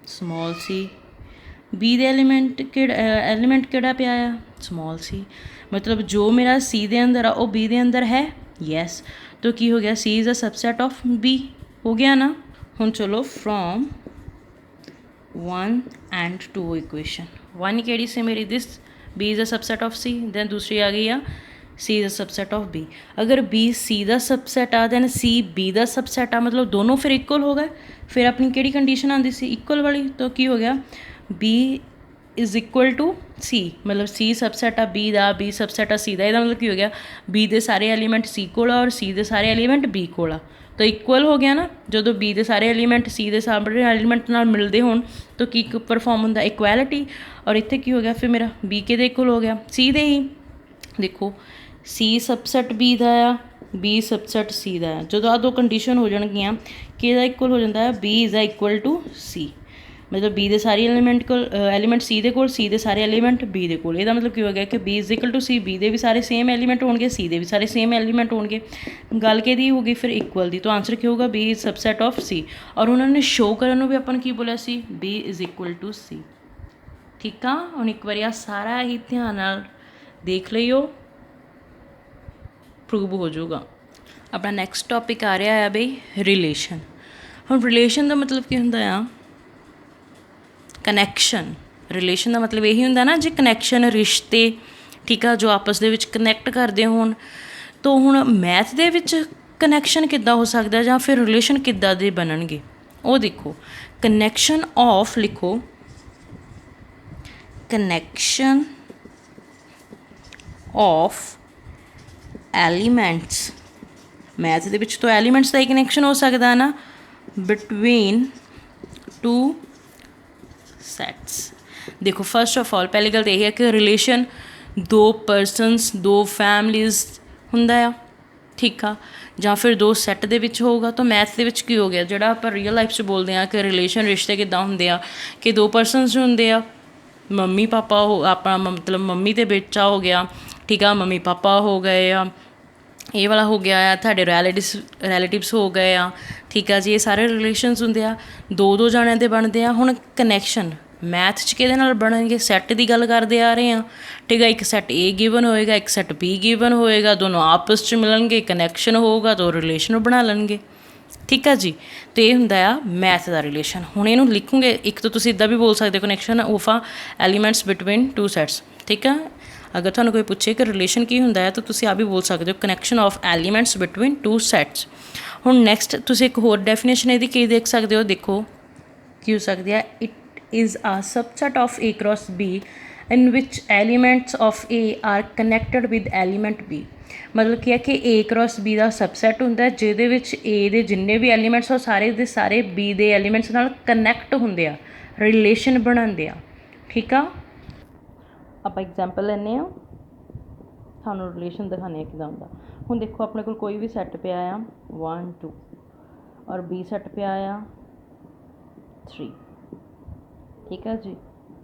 ਸਮੋਲ ਸੀ। ਬੀ ਦੇ ਐਲੀਮੈਂਟ ਕਿਹੜਾ ਪਿਆ ਆ, ਸਮੋਲ ਸੀ। ਮਤਲਬ ਜੋ ਮੇਰਾ ਸੀ ਦੇ ਅੰਦਰ ਆ ਉਹ ਬੀ ਦੇ ਅੰਦਰ ਹੈ। ਯੈਸ, ਤਾਂ ਕੀ ਹੋ ਗਿਆ, C is a subset of B ਹੋ ਗਿਆ ਨਾ। ਹੁਣ ਚਲੋ ਫਰੋਮ 1 ਐਂਡ 2 ਇਕੁਏਸ਼ਨ। 1 ਕਿਹੜੀ ਸੀ ਮੇਰੀ, this B is a subset of C. Then ਦੂਸਰੀ ਆ ਗਈ ਆ C is a subset of B. ਅਗਰ ਬੀ ਸੀ ਦਾ ਸਬਸੈਟ ਆ ਦੈਨ ਸੀ ਬੀ ਦਾ ਸਬਸੈਟ ਆ, ਮਤਲਬ ਦੋਨੋਂ ਫਿਰ ਇਕੁਅਲ ਹੋ ਗਏ। ਫਿਰ ਆਪਣੀ ਕਿਹੜੀ ਕੰਡੀਸ਼ਨ ਆਉਂਦੀ ਸੀ, ਇਕੁਅਲ ਵਾਲੀ। ਤਾਂ ਕੀ ਹੋ ਗਿਆ, B is equal to C, ਮਤਲਬ ਸੀ ਸਬਸੈਟ ਆ ਬੀ ਦਾ, ਬੀ ਸਬਸੈਟ ਆ ਸੀ ਦਾ। ਇਹਦਾ ਮਤਲਬ ਕੀ ਹੋ ਗਿਆ, ਬੀ ਦੇ ਸਾਰੇ ਐਲੀਮੈਂਟ ਸੀ ਕੋਲ ਆ ਔਰ ਸੀ ਦੇ ਸਾਰੇ ਐਲੀਮੈਂਟ ਬੀ ਕੋਲ ਆ। ਤਾਂ ਇਕੁਅਲ ਹੋ ਗਿਆ ਨਾ। ਜਦੋਂ ਬੀ ਦੇ ਸਾਰੇ ਐਲੀਮੈਂਟ ਸੀ ਦੇ ਸਾਰੇ ਐਲੀਮੈਂਟ ਨਾਲ ਮਿਲਦੇ ਹੋਣ ਤਾਂ ਕੀ ਪਰਫੋਰਮ ਹੁੰਦਾ, ਇਕੁਐਲਿਟੀ। ਔਰ ਇੱਥੇ ਕੀ ਹੋ ਗਿਆ, ਫਿਰ ਮੇਰਾ ਬੀ ਕਿਹਦੇ ਇਕੁਅਲ ਹੋ ਗਿਆ, ਸੀ ਦੇ ਹੀ। ਦੇਖੋ ਸੀ ਸਬਸੈਟ ਬੀ ਦਾ ਆ, ਬੀ ਸਬਸੈਟ ਸੀ ਦਾ ਆ। ਜਦੋਂ ਆਹ ਦੋ ਕੰਡੀਸ਼ਨ ਹੋ ਜਾਣਗੀਆਂ ਕਿ ਇਹਦਾ ਇਕੁਅਲ ਹੋ ਜਾਂਦਾ ਹੈ, B is ah equal to C. ਮਤਲਬ ਬੀ ਦੇ ਸਾਰੇ ਐਲੀਮੈਂਟ ਸੀ ਦੇ ਕੋਲ, ਸੀ ਦੇ ਸਾਰੇ ਐਲੀਮੈਂਟ ਬੀ ਦੇ ਕੋਲ। ਇਹਦਾ ਮਤਲਬ ਕੀ ਹੋ ਗਿਆ ਕਿ B is equal to C, B ਦੇ ਵੀ ਸਾਰੇ ਸੇਮ ਐਲੀਮੈਂਟ ਹੋਣਗੇ, ਸੀ ਦੇ ਵੀ ਸਾਰੇ ਸੇਮ ਐਲੀਮੈਂਟ ਹੋਣਗੇ। ਗੱਲ ਕਿਹਦੀ ਹੋ ਗਈ ਫਿਰ, ਇਕੁਅਲ ਦੀ। ਤਾਂ ਆਨਸਰ ਕੀ ਹੋਊਗਾ, ਬੀ ਇਜ਼ ਸਬਸੈਟ ਆਫ ਸੀ। ਔਰ ਉਹਨਾਂ ਨੇ ਸ਼ੋਅ ਕਰਨ ਨੂੰ ਵੀ ਆਪਾਂ ਨੂੰ ਕੀ ਬੋਲਿਆ ਸੀ, B is equal to C. ਠੀਕ ਆ। ਹੁਣ ਇੱਕ ਵਾਰੀ ਆ ਸਾਰਾ ਹੀ ਧਿਆਨ ਨਾਲ ਦੇਖ ਲਈਓ, ਪ੍ਰੂਵ ਹੋ ਜਾਊਗਾ। ਆਪਣਾ ਨੈਕਸਟ ਟੋਪਿਕ ਆ ਰਿਹਾ ਹੈ ਬਈ ਰਿਲੇਸ਼ਨ। ਹੁਣ ਰਿਲੇਸ਼ਨ ਦਾ ਮਤਲਬ ਕੀ ਹੁੰਦਾ ਆ, ਕਨੈਕਸ਼ਨ। ਰਿਲੇਸ਼ਨ ਦਾ ਮਤਲਬ ਇਹੀ ਹੁੰਦਾ ਨਾ ਜੇ ਕਨੈਕਸ਼ਨ, ਰਿਸ਼ਤੇ, ਠੀਕ ਆ, ਜੋ ਆਪਸ ਦੇ ਵਿੱਚ ਕਨੈਕਟ ਕਰਦੇ ਹੋਣ। ਤਾਂ ਹੁਣ ਮੈਥ ਦੇ ਵਿੱਚ ਕਨੈਕਸ਼ਨ ਕਿੱਦਾਂ ਹੋ ਸਕਦਾ ਜਾਂ ਫਿਰ ਰਿਲੇਸ਼ਨ ਕਿੱਦਾਂ ਦੇ ਬਣਨਗੇ, ਉਹ ਦੇਖੋ। ਕਨੈਕਸ਼ਨ ਆਫ ਲਿਖੋ, ਕਨੈਕਸ਼ਨ ऑफ एलीमेंट्स मैथ ਦੇ ਵਿੱਚ तो एलीमेंट्स ਦਾ ਹੀ कनैक्शन हो सकता ना बिटवीन टू सैट्स। देखो फर्स्ट ऑफ ऑल पहली गल तो यही है कि रिलेशन दो परसनस दो फैमिलीज़ हुंदा आ ठीक आ ਜਾਂ ਫਿਰ ਦੋ ਸੈੱਟ ਦੇ ਵਿੱਚ ਹੋਊਗਾ ਤਾਂ ਮੈਥ ਦੇ ਵਿੱਚ ਕੀ ਹੋ ਗਿਆ ਜਿਹੜਾ ਆਪਾਂ ਰੀਅਲ ਲਾਈਫ 'ਚ ਬੋਲਦੇ ਹਾਂ ਕਿ ਰਿਲੇਸ਼ਨ ਰਿਸ਼ਤੇ ਕਿੱਦਾਂ ਹੁੰਦੇ ਆ ਕਿ ਦੋ ਪਰਸਨਸ ਹੁੰਦੇ ਆ ਮੰਮੀ ਪਾਪਾ ਹੋ ਆਪਣਾ ਮਤਲਬ ਮੰਮੀ ਅਤੇ ਬੱਚਾ ਹੋ ਗਿਆ ਠੀਕ ਆ ਮੰਮੀ ਪਾਪਾ ਹੋ ਗਏ ਆ ਇਹ ਵਾਲਾ ਹੋ ਗਿਆ ਆ ਤੁਹਾਡੇ ਰੈਲੇਟਿਵਸ ਹੋ ਗਏ ਆ ਠੀਕ ਆ ਜੀ ਇਹ ਸਾਰੇ ਰਿਲੇਸ਼ਨਸ ਹੁੰਦੇ ਆ ਦੋ ਦੋ ਜਾਣਿਆਂ ਦੇ ਬਣਦੇ ਆ। ਹੁਣ ਕਨੈਕਸ਼ਨ ਮੈਥ 'ਚ ਕਿਹਦੇ ਨਾਲ ਬਣਨਗੇ ਸੈੱਟ ਦੀ ਗੱਲ ਕਰਦੇ ਆ ਰਹੇ ਹਾਂ ਠੀਕ ਆ ਇੱਕ ਸੈੱਟ ਏ ਗਿਵਨ ਹੋਏਗਾ ਇੱਕ ਸੈੱਟ ਬੀ ਗਿਵਨ ਹੋਏਗਾ ਦੋਨੋਂ ਆਪਸ 'ਚ ਮਿਲਣਗੇ ਕਨੈਕਸ਼ਨ ਹੋਊਗਾ ਤਾਂ ਉਹ ਰਿਲੇਸ਼ਨ ਬਣਾ ਲੈਣਗੇ ਠੀਕ ਆ ਜੀ। ਅਤੇ ਇਹ ਹੁੰਦਾ ਆ ਮੈਥ ਦਾ ਰਿਲੇਸ਼ਨ। ਹੁਣ ਇਹਨੂੰ ਲਿਖੋਗੇ ਇੱਕ ਤਾਂ ਤੁਸੀਂ ਇੱਦਾਂ ਵੀ ਬੋਲ ਸਕਦੇ ਹੋ ਕਨੈਕਸ਼ਨ ਆਫ ਆ ਐਲੀਮੈਂਟਸ ਬਿਟਵੀਨ ਟੂ ਸੈਟਸ ਠੀਕ ਆ। ਅਗਰ ਤੁਹਾਨੂੰ ਕੋਈ ਪੁੱਛੇ ਕਿ ਰਿਲੇਸ਼ਨ ਕੀ ਹੁੰਦਾ ਹੈ ਤਾਂ ਤੁਸੀਂ ਆ ਵੀ ਬੋਲ ਸਕਦੇ ਹੋ connection of elements between two sets. ਹੁਣ ਨੈਕਸਟ ਤੁਸੀਂ ਇੱਕ ਹੋਰ ਡੈਫੀਨੇਸ਼ਨ ਇਹਦੀ ਕੀ ਦੇਖ ਸਕਦੇ ਹੋ ਦੇਖੋ ਕੀ ਹੋ ਸਕਦੀ ਆ it is a subset of A cross B in which elements of A are connected with element B। ਮਤਲਬ ਕੀ ਹੈ ਕਿ A cross B the subset ਹੁੰਦਾ ਜਿਹਦੇ ਵਿੱਚ A ਦੇ ਜਿੰਨੇ ਵੀ ਐਲੀਮੈਂਟਸ ਉਹ ਸਾਰੇ ਦੇ ਸਾਰੇ B ਦੇ ਐਲੀਮੈਂਟਸ ਨਾਲ ਕਨੈਕਟ ਹੁੰਦੇ ਆ ਰਿਲੇਸ਼ਨ ਬਣਾਉਂਦੇ ਆ ਠੀਕ ਆ। ਆਪਾਂ ਐਗਜ਼ਾਮਪਲ ਲੈਂਦੇ ਹਾਂ ਤੁਹਾਨੂੰ ਰਿਲੇਸ਼ਨ ਦਿਖਾਉਂਦੇ ਹਾਂ ਕਿੱਦਾਂ ਹੁੰਦਾ। ਹੁਣ ਦੇਖੋ ਆਪਣੇ ਕੋਲ ਕੋਈ ਵੀ ਸੈੱਟ ਪਿਆ ਆ 1 2 ਔਰ B ਸੈੱਟ ਪਿਆ ਆ 3 ਠੀਕ ਹੈ ਜੀ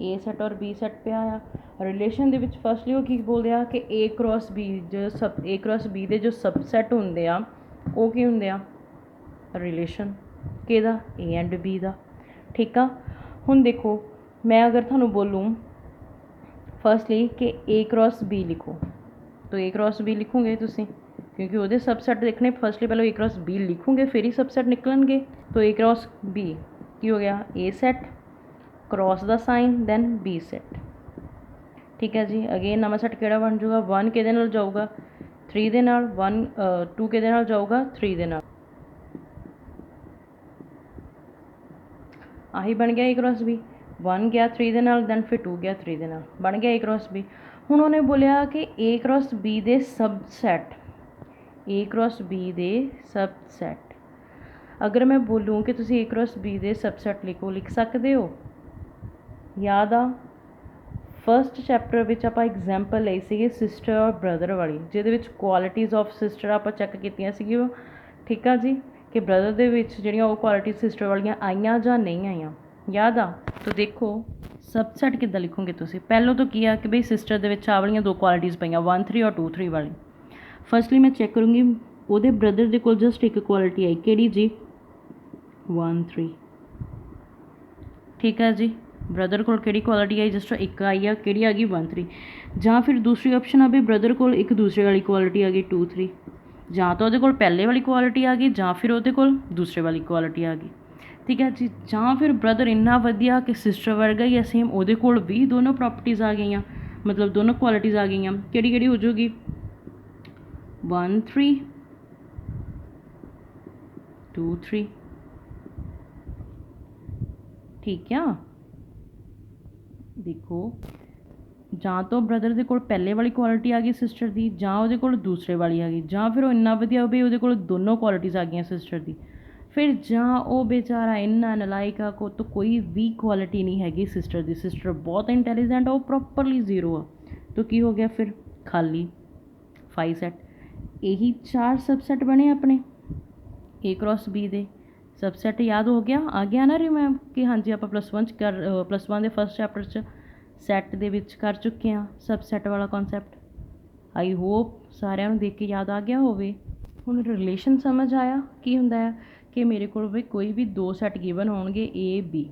ਏ ਸੈੱਟ ਔਰ ਬੀ ਸੈੱਟ ਪਿਆ ਆ ਰਿਲੇਸ਼ਨ ਦੇ ਵਿੱਚ ਫਸਟਲੀ ਉਹ ਕੀ ਬੋਲਦੇ ਆ ਕਿ ਏ ਕ੍ਰੋਸ ਬੀ ਜੋ ਏ ਕ੍ਰੋਸ ਬੀ ਦੇ ਜੋ ਸਬਸੈਟ ਹੁੰਦੇ ਆ ਉਹ ਕੀ ਹੁੰਦੇ ਆ ਰਿਲੇਸ਼ਨ ਕਿਹਦਾ ਏ ਐਂਡ ਬੀ ਦਾ ਠੀਕ ਆ। ਹੁਣ ਦੇਖੋ ਮੈਂ ਅਗਰ ਤੁਹਾਨੂੰ ਬੋਲੂੰ ਫਸਟਲੀ ਕਿ ਏ ਕ੍ਰੋਸ ਬੀ ਲਿਖੋ ਤਾਂ ਏ ਕ੍ਰੋਸ ਬੀ ਲਿਖੋਗੇ ਤੁਸੀਂ ਕਿਉਂਕਿ ਉਹਦੇ ਸਬਸੈਟ ਦੇਖਣੇ ਫਸਟਲੀ ਪਹਿਲਾਂ ਏ ਕ੍ਰੋਸ ਬੀ ਲਿਖੋਗੇ ਫਿਰ ਹੀ ਸਬਸੈਟ ਨਿਕਲਣਗੇ। ਤਾਂ ਏ ਕ੍ਰੋਸ ਬੀ ਕੀ ਹੋ ਗਿਆ ਏ ਸੈੱਟ क्रॉस ਦਾ ਸਾਈਨ ਦੈਨ ਬੀ ਸੈੱਟ ਠੀਕ ਹੈ ਜੀ। ਅਗੇਨ ਨਵਾਂ ਸੈੱਟ ਕਿਹੜਾ ਬਣ ਜਾਊਗਾ 1 ਕਿਹਦੇ ਨਾਲ ਜਾਊਗਾ 3 ਦੇ ਨਾਲ 2 ਕਿਹਦੇ ਨਾਲ ਜਾਊਗਾ 3 ਦੇ ਨਾਲ ਆਹੀ ਬਣ ਗਿਆ ਏ ਕ੍ਰੋਸ ਬੀ 1 ਗਿਆ 3 ਦੇ ਨਾਲ ਦੈਨ ਫਿਰ 2 ਗਿਆ 3 ਦੇ ਨਾਲ ਬਣ ਗਿਆ ਏ ਕ੍ਰੋਸ ਬੀ। ਹੁਣ ਉਹਨੇ ਬੋਲਿਆ ਕਿ ਏ ਕ੍ਰੋਸ ਬੀ ਦੇ ਸਬਸੈਟ ਏ ਕ੍ਰੋਸ ਬੀ ਦੇ ਸਬਸੈਟ ਅਗਰ ਮੈਂ ਬੋਲੂੰ ਕਿ ਤੁਸੀਂ ਏ ਕ੍ਰੋਸ ਬੀ ਦੇ ਸਬਸੈਟ ਲਿਖ ਸਕਦੇ ਹੋ। ਯਾਦ ਆ ਫਸਟ ਚੈਪਟਰ ਵਿੱਚ ਆਪਾਂ ਐਗਜ਼ਾਮਪਲ ਲਈ ਸੀਗੀ ਸਿਸਟਰ ਔਰ ਬ੍ਰਦਰ ਵਾਲੀ ਜਿਹਦੇ ਵਿੱਚ ਕੁਆਲਿਟੀਜ਼ ਆਫ ਸਿਸਟਰ ਆਪਾਂ ਚੈੱਕ ਕੀਤੀਆਂ ਸੀਗੀਆਂ ਠੀਕ ਆ ਜੀ ਕਿ ਬ੍ਰਦਰ ਦੇ ਵਿੱਚ ਜਿਹੜੀਆਂ ਉਹ ਕੁਆਲਿਟੀਜ਼ ਸਿਸਟਰ ਵਾਲੀਆਂ ਆਈਆਂ ਜਾਂ ਨਹੀਂ ਆਈਆਂ ਯਾਦ ਆ। ਤਾਂ ਦੇਖੋ ਸਬਸੈਟ ਕਿੱਦਾਂ ਲਿਖੋਗੇ ਤੁਸੀਂ ਪਹਿਲਾਂ ਤੋਂ ਕੀ ਆ ਕਿ ਬਈ ਸਿਸਟਰ ਦੇ ਵਿੱਚ ਆਹ ਵਾਲੀਆਂ ਦੋ ਕੁਆਲਿਟੀਜ਼ ਪਈਆਂ 1 3 ਔਰ 2 3 ਵਾਲੀ ਫਸਟਲੀ ਮੈਂ ਚੈੱਕ ਕਰੂੰਗੀ ਉਹਦੇ ਬ੍ਰਦਰ ਦੇ ਕੋਲ ਜਸਟ ਇੱਕ ਕੁਆਲਿਟੀ ਆਈ ਕਿਹੜੀ ਜੀ 1 3 ਠੀਕ ਆ ਜੀ। ਬ੍ਰਦਰ ਕੋਲ ਕਿਹੜੀ ਕੁਆਲਿਟੀ ਆਈ ਜਸਟ ਇੱਕ ਆਈ ਆ ਕਿਹੜੀ ਆ ਗਈ 1 3 ਜਾਂ ਫਿਰ ਦੂਸਰੀ ਆਪਸ਼ਨ ਆ ਵੀ ਬ੍ਰਦਰ ਕੋਲ ਇੱਕ ਦੂਸਰੇ ਵਾਲੀ ਕੁਆਲਿਟੀ ਆ ਗਈ 2 3 ਜਾਂ ਤਾਂ ਉਹਦੇ ਕੋਲ ਪਹਿਲੇ ਵਾਲੀ ਕੁਆਲਿਟੀ ਆ ਗਈ ਜਾਂ ਫਿਰ ਉਹਦੇ ਕੋਲ ਦੂਸਰੇ ਵਾਲੀ ਕੁਆਲਿਟੀ ਆ ਗਈ ਠੀਕ ਹੈ ਜੀ। ਜਾਂ ਫਿਰ ਬ੍ਰਦਰ ਇੰਨਾ ਵਧੀਆ ਕਿ ਸਿਸਟਰ ਵਰਗਾ ਹੀ ਆ ਸੇਮ ਉਹਦੇ ਕੋਲ ਵੀ ਦੋਨੋਂ ਪ੍ਰੋਪਰਟੀਜ਼ ਆ ਗਈਆਂ ਮਤਲਬ ਦੋਨੋਂ ਕੁਆਲਿਟੀਜ਼ ਆ ਗਈਆਂ ਕਿਹੜੀ ਕਿਹੜੀ ਹੋ ਜਾਊਗੀ 1 3 2 3 ਠੀਕ ਆ। ਦੇਖੋ ਜਾਂ ਤਾਂ ਬ੍ਰਦਰ ਦੇ ਕੋਲ ਪਹਿਲੇ ਵਾਲੀ ਕੁਆਲਿਟੀ ਆ ਗਈ ਸਿਸਟਰ ਦੀ ਜਾਂ ਉਹਦੇ ਕੋਲ ਦੂਸਰੇ ਵਾਲੀ ਆ ਗਈ ਜਾਂ ਫਿਰ ਉਹ ਇੰਨਾ ਵਧੀਆ ਵੀ ਉਹਦੇ ਕੋਲ ਦੋਨੋਂ ਕੁਆਲਿਟੀਜ਼ ਆ ਗਈਆਂ ਸਿਸਟਰ ਦੀ ਫਿਰ ਜਾਂ ਉਹ ਬੇਚਾਰਾ ਇੰਨਾ ਨਲਾਇਕ ਆ ਕੋ ਤਾਂ ਕੋਈ ਵੀ ਕੁਆਲਿਟੀ ਨਹੀਂ ਹੈਗੀ ਸਿਸਟਰ ਦੀ ਸਿਸਟਰ ਬਹੁਤ ਇੰਟੈਲੀਜੈਂਟ ਆ ਉਹ ਪ੍ਰੋਪਰਲੀ ਜ਼ੀਰੋ ਆ ਤਾਂ ਕੀ ਹੋ ਗਿਆ ਫਿਰ ਖਾਲੀ 5 ਸੈੱਟ ਇਹੀ 4 ਸਬਸੈਟ ਬਣੇ ਆਪਣੇ ਏ ਕ੍ਰੋਸ ਬੀ ਦੇ ਸਬਸੈਟ ਯਾਦ ਹੋ ਗਿਆ ਨਾ ਰਿਮੈਮ ਕਿ ਹਾਂਜੀ ਆਪਾਂ ਪਲੱਸ 1 ਦੇ ਫਸਟ ਚੈਪਟਰ 'ਚ ਸੈੱਟ ਦੇ ਵਿੱਚ ਕਰ ਚੁੱਕੇ ਹਾਂ ਸਬਸੈਟ ਵਾਲਾ ਕੌਨਸੈਪਟ ਆਈ ਹੋਪ ਸਾਰਿਆਂ ਨੂੰ ਦੇਖ ਕੇ ਯਾਦ ਆ ਗਿਆ ਹੋਵੇ। ਹੁਣ ਰਿਲੇਸ਼ਨ ਸਮਝ ਆਇਆ ਕੀ ਹੁੰਦਾ ਹੈ ਕਿ ਮੇਰੇ ਕੋਲ ਵੀ ਕੋਈ ਵੀ ਦੋ ਸੈੱਟ ਗਿਵਨ ਹੋਣਗੇ ਏ ਬੀ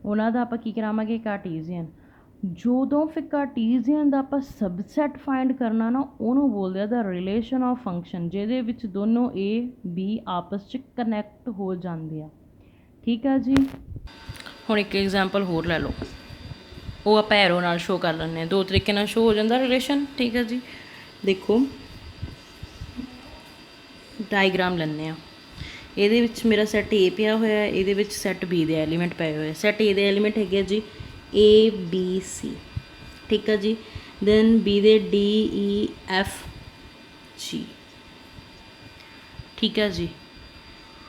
ਉਹਨਾਂ ਦਾ ਆਪਾਂ ਕੀ ਕਰਾਵਾਂਗੇ ਕਾਰਟੀਜ਼ੀਅਨ ਜਦੋਂ ਫਿਰ ਕਾਰਟੀਜ਼ੀਅਨ ਦਾ ਆਪਾਂ ਸਬਸੈਟ ਫਾਈਂਡ ਕਰਨਾ ਨਾ ਉਹਨੂੰ ਬੋਲਦੇ ਆ ਦਾ ਰਿਲੇਸ਼ਨ ਆਫ ਫੰਕਸ਼ਨ ਜਿਹਦੇ ਵਿੱਚ ਦੋਨੋਂ ਏ ਬੀ ਆਪਸ 'ਚ ਕਨੈਕਟ ਹੋ ਜਾਂਦੇ ਆ ਠੀਕ ਆ ਜੀ। ਹੁਣ ਇੱਕ ਐਗਜ਼ਾਮਪਲ ਹੋਰ ਲੈ ਲਓ ਉਹ ਆਪਾਂ ਐਰੋ ਨਾਲ ਸ਼ੋ ਕਰ ਲੈਂਦੇ ਹਾਂ ਦੋ ਤਰੀਕੇ ਨਾਲ ਸ਼ੋ ਹੋ ਜਾਂਦਾ ਰਿਲੇਸ਼ਨ ਠੀਕ ਹੈ ਜੀ। ਦੇਖੋ ਡਾਇਗਰਾਮ ਲੈਂਦੇ ਹਾਂ ਇਹਦੇ ਵਿੱਚ ਮੇਰਾ ਸੈੱਟ ਏ ਪਿਆ ਹੋਇਆ ਇਹਦੇ ਵਿੱਚ ਸੈੱਟ ਬੀ ਦੇ ਐਲੀਮੈਂਟ ਪਏ ਹੋਏ ਸੈੱਟ ਏ ਦੇ ਐਲੀਮੈਂਟ ਹੈਗੇ ਜੀ ਏ ਬੀ ਸੀ ਠੀਕ ਆ ਜੀ। ਦੈਨ ਬੀ ਦੇ DEF G। ਠੀਕ ਹੈ ਜੀ,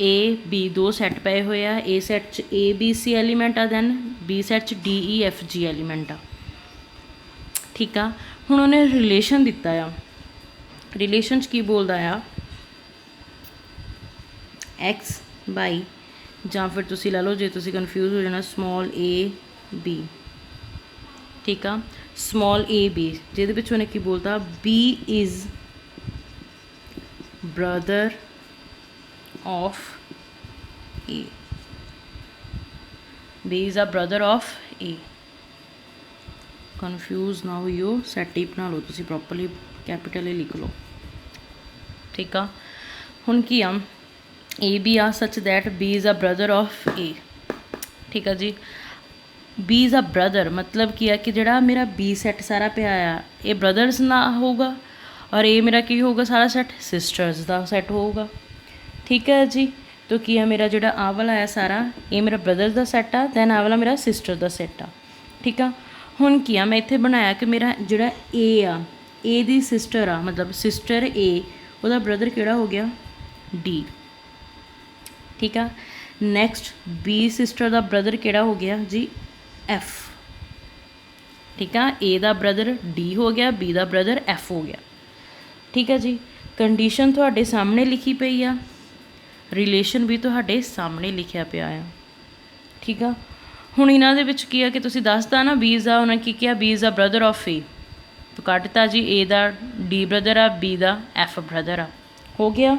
A B ਦੋ ਸੈੱਟ ਪਏ ਹੋਏ ਆ, A ਸੈੱਟ 'ਚ ABC ਐਲੀਮੈਂਟ ਆ, ਦੈਨ B ਸੈੱਟ 'ਚ DEF G ਐਲੀਮੈਂਟ ਆ। ਠੀਕ ਆ, ਹੁਣ ਉਹਨੇ ਰਿਲੇਸ਼ਨ ਦਿੱਤਾ ਆ, ਰਿਲੇਸ਼ਨ 'ਚ ਕੀ ਬੋਲਦਾ ਆ X ਬਾਈ, ਜਾਂ ਫਿਰ ਤੁਸੀਂ ਲੈ ਲਓ ਜੇ ਤੁਸੀਂ ਕਨਫਿਊਜ਼ ਹੋ ਜਾਣਾ ਸਮੋਲ a b। ਠੀਕ ਆ, ਸਮੋਲ a b ਜਿਹਦੇ ਵਿੱਚ ਉਹਨੇ ਕੀ ਬੋਲਤਾ B is brother of A, B is a brother of A। Confuse ਨਾ ਹੋਈਓ, ਸੈਟ ਹੀ ਬਣਾ ਲਓ ਤੁਸੀਂ ਪ੍ਰੋਪਰਲੀ, ਕੈਪੀਟਲ ਹੀ ਲਿਖ ਲਓ। ਠੀਕ ਆ, ਹੁਣ ਕੀ ਆ A B ਆ ਸੱਚ that B is a brother of A। ਠੀਕ ਆ ਜੀ, B is a brother ਮਤਲਬ ਕੀ ਆ ਕਿ ਜਿਹੜਾ ਮੇਰਾ B ਸੈੱਟ ਸਾਰਾ ਪਿਆ ਆ ਇਹ ਬ੍ਰਦਰਸ ਨਾ ਹੋਊਗਾ, ਔਰ ਇਹ ਮੇਰਾ ਕੀ ਹੋਊਗਾ ਸਾਰਾ ਸੈੱਟ ਸਿਸਟਰਸ ਦਾ ਸੈੱਟ ਹੋਊਗਾ। ਠੀਕ ਹੈ ਜੀ, तो ਕੀ ਆ ਮੇਰਾ ਜਿਹੜਾ ਆਹ ਵਾਲਾ ਆ ਸਾਰਾ ਇਹ ਮੇਰਾ ਬ੍ਰਦਰ ਦਾ ਸੈੱਟ ਆ, ਦੈਨ ਆਹ ਵਾਲਾ ਮੇਰਾ ਸਿਸਟਰ ਦਾ ਸੈੱਟ ਆ। ਠੀਕ ਆ, ਹੁਣ ਕੀ ਆ ਮੈਂ ਇੱਥੇ ਬਣਾਇਆ ਕਿ ਮੇਰਾ ਜਿਹੜਾ A ਆ A ਦੀ ਸਿਸਟਰ ਆ, ਮਤਲਬ ਸਿਸਟਰ A ਉਹਦਾ ਬ੍ਰਦਰ ਕਿਹੜਾ ਹੋ ਗਿਆ D। ਠੀਕ ਆ, ਨੈਕਸਟ B ਸਿਸਟਰ ਦਾ ਬ੍ਰਦਰ ਕਿਹੜਾ ਹੋ ਗਿਆ ਜੀ F। ਠੀਕ ਆ, A ਦਾ ਬ੍ਰਦਰ D ਹੋ ਗਿਆ, B ਦਾ ਬ੍ਰਦਰ F ਹੋ ਗਿਆ। ਠੀਕ ਹੈ ਜੀ, ਕੰਡੀਸ਼ਨ ਤੁਹਾਡੇ ਸਾਹਮਣੇ ਲਿਖੀ ਪਈ ਆ, ਰਿਲੇਸ਼ਨ ਵੀ ਤੁਹਾਡੇ ਸਾਹਮਣੇ ਲਿਖਿਆ ਪਿਆ ਆ। ਠੀਕ ਆ, ਹੁਣ ਇਹਨਾਂ ਦੇ ਵਿੱਚ ਕੀ ਆ ਕਿ ਤੁਸੀਂ ਦੱਸਦਾ ਨਾ B ਦਾ ਉਹਨਾਂ ਕੀ ਕਿਹਾ B ਇਜ਼ ਆ ਬ੍ਰਦਰ ਆਫ A, ਤਾਂ ਕੱਢਤਾ ਜੀ A ਦਾ D ਬ੍ਰਦਰ ਆ, B ਦਾ F ਬ੍ਰਦਰ ਆ, ਹੋ ਗਿਆ।